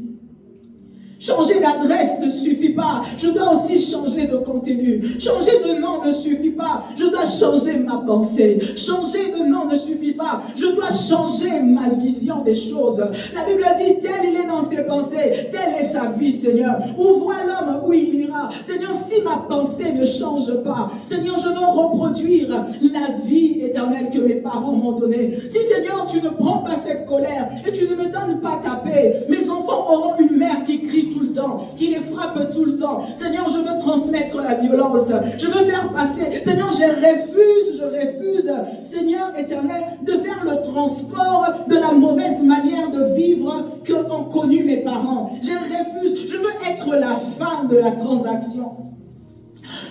Changer d'adresse ne suffit pas. Je dois aussi changer de contenu. Changer de nom ne suffit pas. Je dois changer ma pensée. Changer de nom ne suffit pas. Je dois changer ma vision des choses. La Bible dit, tel il est dans ses pensées, telle est sa vie, Seigneur. Où voit l'homme, où il ira. Seigneur, si ma pensée ne change pas, Seigneur, je veux reproduire la vie éternelle que mes parents m'ont donnée. Si, Seigneur, tu ne prends pas cette colère et tu ne me donnes pas ta paix, mes enfants auront une mère qui crie tout le temps, qui les frappe tout le temps. Seigneur, je veux transmettre la violence. Je veux faire passer. Seigneur, je refuse, Seigneur éternel, de faire le transport de la mauvaise manière de vivre que ont connu mes parents. Je refuse. Je veux être la fin de la transaction.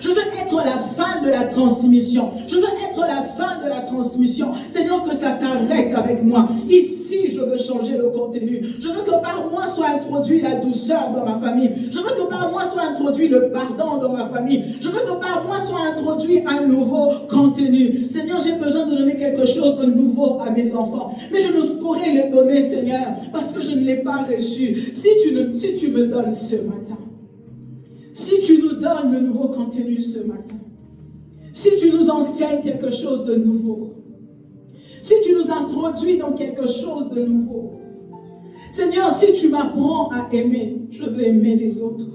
Je Je veux être la fin de la transmission. Je veux être la fin de la transmission. Seigneur, que ça s'arrête avec moi. Ici, je veux changer le contenu. Je veux que par moi soit introduit la douceur dans ma famille. Je veux que par moi soit introduit le pardon dans ma famille. Je veux que par moi soit introduit un nouveau contenu. Seigneur, j'ai besoin de donner quelque chose de nouveau à mes enfants. Mais je ne pourrais le donner, Seigneur, parce que je ne l'ai pas reçu. Si tu me donnes ce matin, si tu nous donnes le nouveau contenu ce matin, si tu nous enseignes quelque chose de nouveau, si tu nous introduis dans quelque chose de nouveau, Seigneur, si tu m'apprends à aimer, je veux aimer les autres.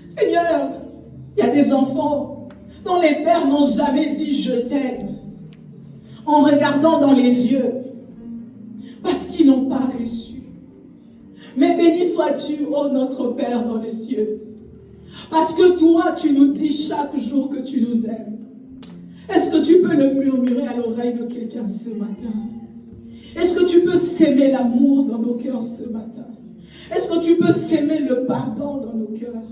Seigneur, il y a des enfants dont les pères n'ont jamais dit « je t'aime » en regardant dans les yeux, parce qu'ils n'ont pas reçu. Mais béni sois-tu, ô notre Père dans les cieux, parce que toi, tu nous dis chaque jour que tu nous aimes. Est-ce que tu peux le murmurer à l'oreille de quelqu'un ce matin? Est-ce que tu peux s'aimer l'amour dans nos cœurs ce matin? Est-ce que tu peux s'aimer le pardon dans nos cœurs?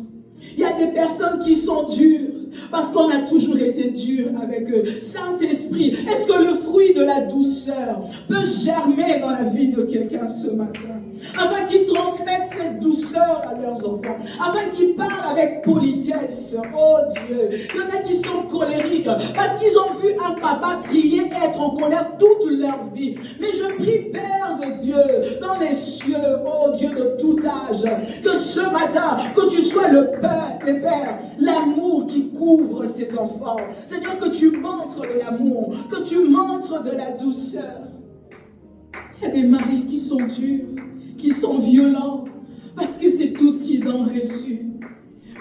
Il y a des personnes qui sont dures parce qu'on a toujours été dur avec eux. Saint-Esprit, est-ce que le fruit de la douceur peut germer dans la vie de quelqu'un ce matin? Afin qu'ils transmettent cette douceur à leurs enfants. Afin qu'ils parlent avec politesse. Oh Dieu, il y en a qui sont colériques parce qu'ils ont vu un papa crier et être en colère toute leur vie. Mais je prie, Père de Dieu, dans les cieux, oh Dieu de tout âge, que ce matin, que tu sois le Père, l'amour qui couvre ses enfants. Seigneur, que tu montres de l'amour, que tu montres de la douceur. Il y a des maris qui sont durs, qui sont violents, parce que c'est tout ce qu'ils ont reçu.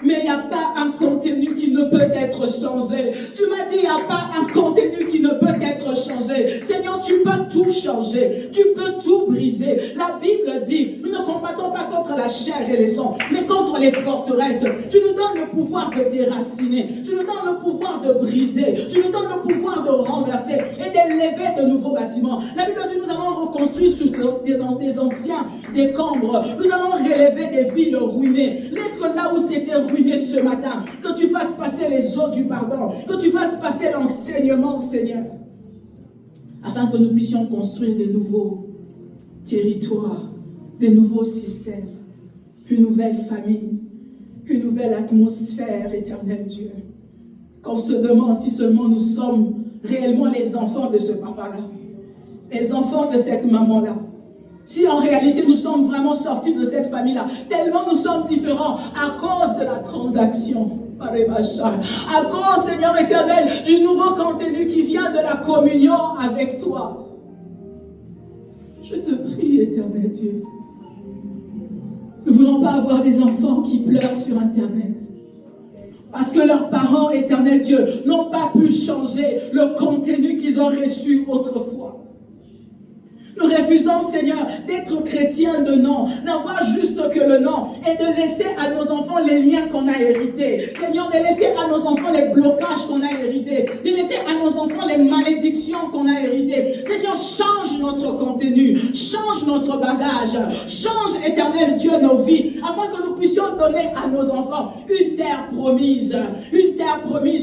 Mais il n'y a pas un contenu qui ne peut être changé. Tu m'as dit, il n'y a pas un contenu qui ne peut être changé. Seigneur, tu peux tout changer. Tu peux tout briser. La Bible dit, nous ne combattons pas contre la chair et les sang, mais contre les forteresses. Tu nous donnes le pouvoir de déraciner. Tu nous donnes le pouvoir de briser. Tu nous donnes le pouvoir de renverser et d'élever de nouveaux bâtiments. La Bible dit, nous allons reconstruire dans des anciens décombres. Nous allons relever des villes ruinées. Laisse que là où c'était ruiné ce matin, que tu fasses passer les eaux du pardon, que tu fasses passer l'enseignement, Seigneur, afin que nous puissions construire des nouveaux territoires, des nouveaux systèmes, une nouvelle famille, une nouvelle atmosphère, éternel Dieu. Qu'on se demande si seulement nous sommes réellement les enfants de ce papa-là, les enfants de cette maman-là. Si en réalité nous sommes vraiment sortis de cette famille-là, tellement nous sommes différents à cause de la transaction. À cause, Seigneur éternel, du nouveau contenu qui vient de la communion avec toi. Je te prie, éternel Dieu. Nous ne voulons pas avoir des enfants qui pleurent sur Internet. Parce que leurs parents, éternel Dieu, n'ont pas pu changer le contenu qu'ils ont reçu autrefois. Nous refusons, Seigneur, d'être chrétiens de nom, n'avoir juste que le nom, et de laisser à nos enfants les liens qu'on a hérités. Seigneur, de laisser à nos enfants les blocages qu'on a hérités, de laisser à nos enfants les malédictions qu'on a héritées. Seigneur, change notre contenu, change notre bagage, change, éternel Dieu, nos vies, afin que nous puissions donner à nos enfants une terre promise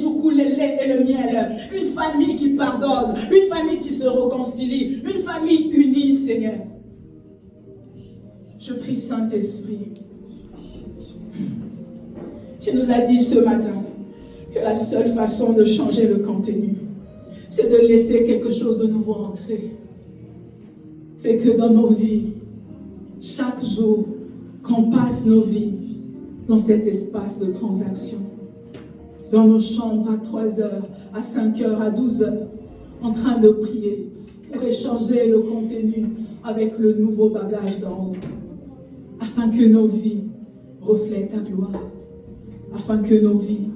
où coule le lait et le miel, une famille qui pardonne, une famille qui se réconcilie, une famille unis, Seigneur. Je prie, Saint-Esprit. Tu nous as dit ce matin que la seule façon de changer le contenu, c'est de laisser quelque chose de nouveau entrer. Fait que dans nos vies, chaque jour, qu'on passe nos vies dans cet espace de transaction, dans nos chambres à 3 heures, à 5 heures, à 12 heures, en train de prier, pour échanger le contenu avec le nouveau bagage d'en haut, afin que nos vies reflètent ta gloire, afin que nos vies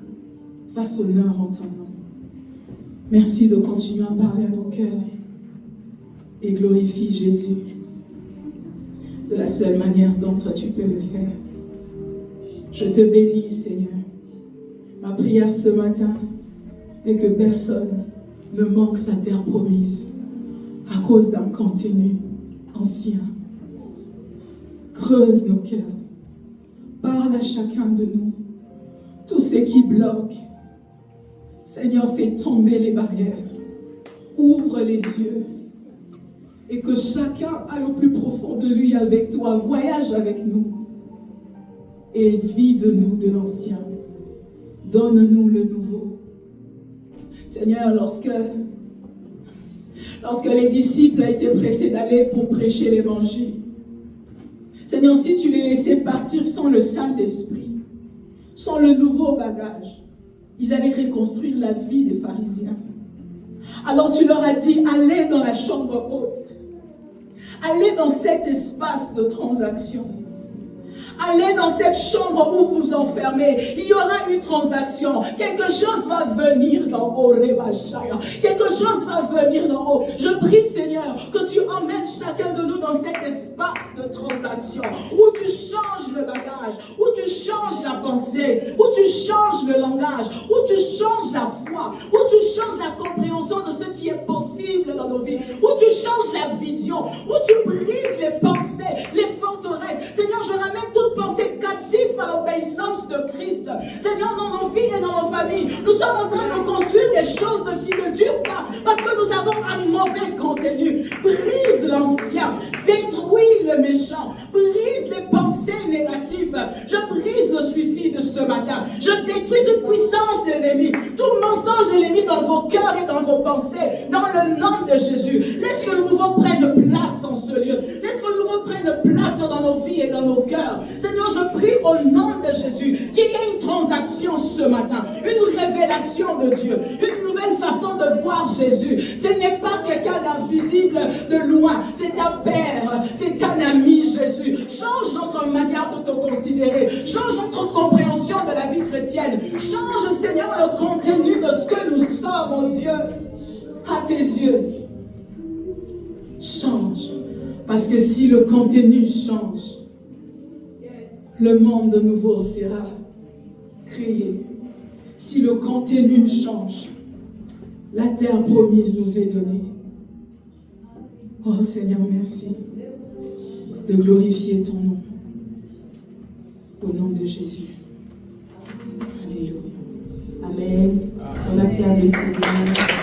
fassent honneur en ton nom. Merci de continuer à parler à nos cœurs et glorifie Jésus de la seule manière dont toi tu peux le faire. Je te bénis, Seigneur. Ma prière ce matin est que personne ne manque sa terre promise à cause d'un contenu ancien. Creuse nos cœurs. Parle à chacun de nous. Tout ce qui bloque Seigneur, fais tomber les barrières. Ouvre les yeux. Et que chacun aille au plus profond de lui avec toi. Voyage avec nous. Et vide-nous de l'ancien. Donne-nous le nouveau. Seigneur, lorsque les disciples étaient pressés d'aller pour prêcher l'évangile, Seigneur, si tu les laissais partir sans le Saint-Esprit, sans le nouveau bagage, ils allaient reconstruire la vie des pharisiens. Alors tu leur as dit, allez dans la chambre haute. Allez dans cet espace de transaction. Allez dans cette chambre où vous vous enfermez. Il y aura une transaction. Quelque chose va venir d'en haut. Quelque chose va venir d'en haut. Je prie, Seigneur, que tu emmènes chacun de nous dans cet espace de transaction où tu changes le bagage, où tu changes la pensée, où tu changes le langage, où tu changes la foi, où tu changes la compréhension de ce qui est possible dans nos vies, où tu changes la vision, où tu brises les pensées, les forteresses. Seigneur, je ramène toute pensée captive à l'obéissance de Christ. Seigneur, dans nos vies et dans nos familles, nous sommes en train de construire des choses qui ne durent pas parce que nous avons un mauvais contenu. Brise l'ancien, détruis le méchant, brise les pensées négatives. Je brise le suicide ce matin. Je détruis toute puissance de l'ennemi, tout mensonge de l'ennemi dans vos cœurs et dans vos pensées, dans le nom de Jésus. Laisse que le nouveau prenne place en ce lieu. Laisse que le nouveau prenne place dans nos vies et dans nos cœurs. Seigneur, je prie au nom de Jésus qu'il y ait une transaction ce matin, une révélation de Dieu, une nouvelle façon de voir Jésus. Ce n'est pas quelqu'un d'invisible de loin, c'est un Père, c'est un ami, Jésus. Change notre manière de te considérer, change notre compréhension de la vie chrétienne, change, Seigneur, le contenu de ce que nous sommes, mon Dieu, à tes yeux. Change, parce que si le contenu change, le monde nouveau sera créé. Si le contenu change, la terre promise nous est donnée. Oh Seigneur, merci de glorifier ton nom. Au nom de Jésus. Alléluia. Amen. On acclame le Seigneur.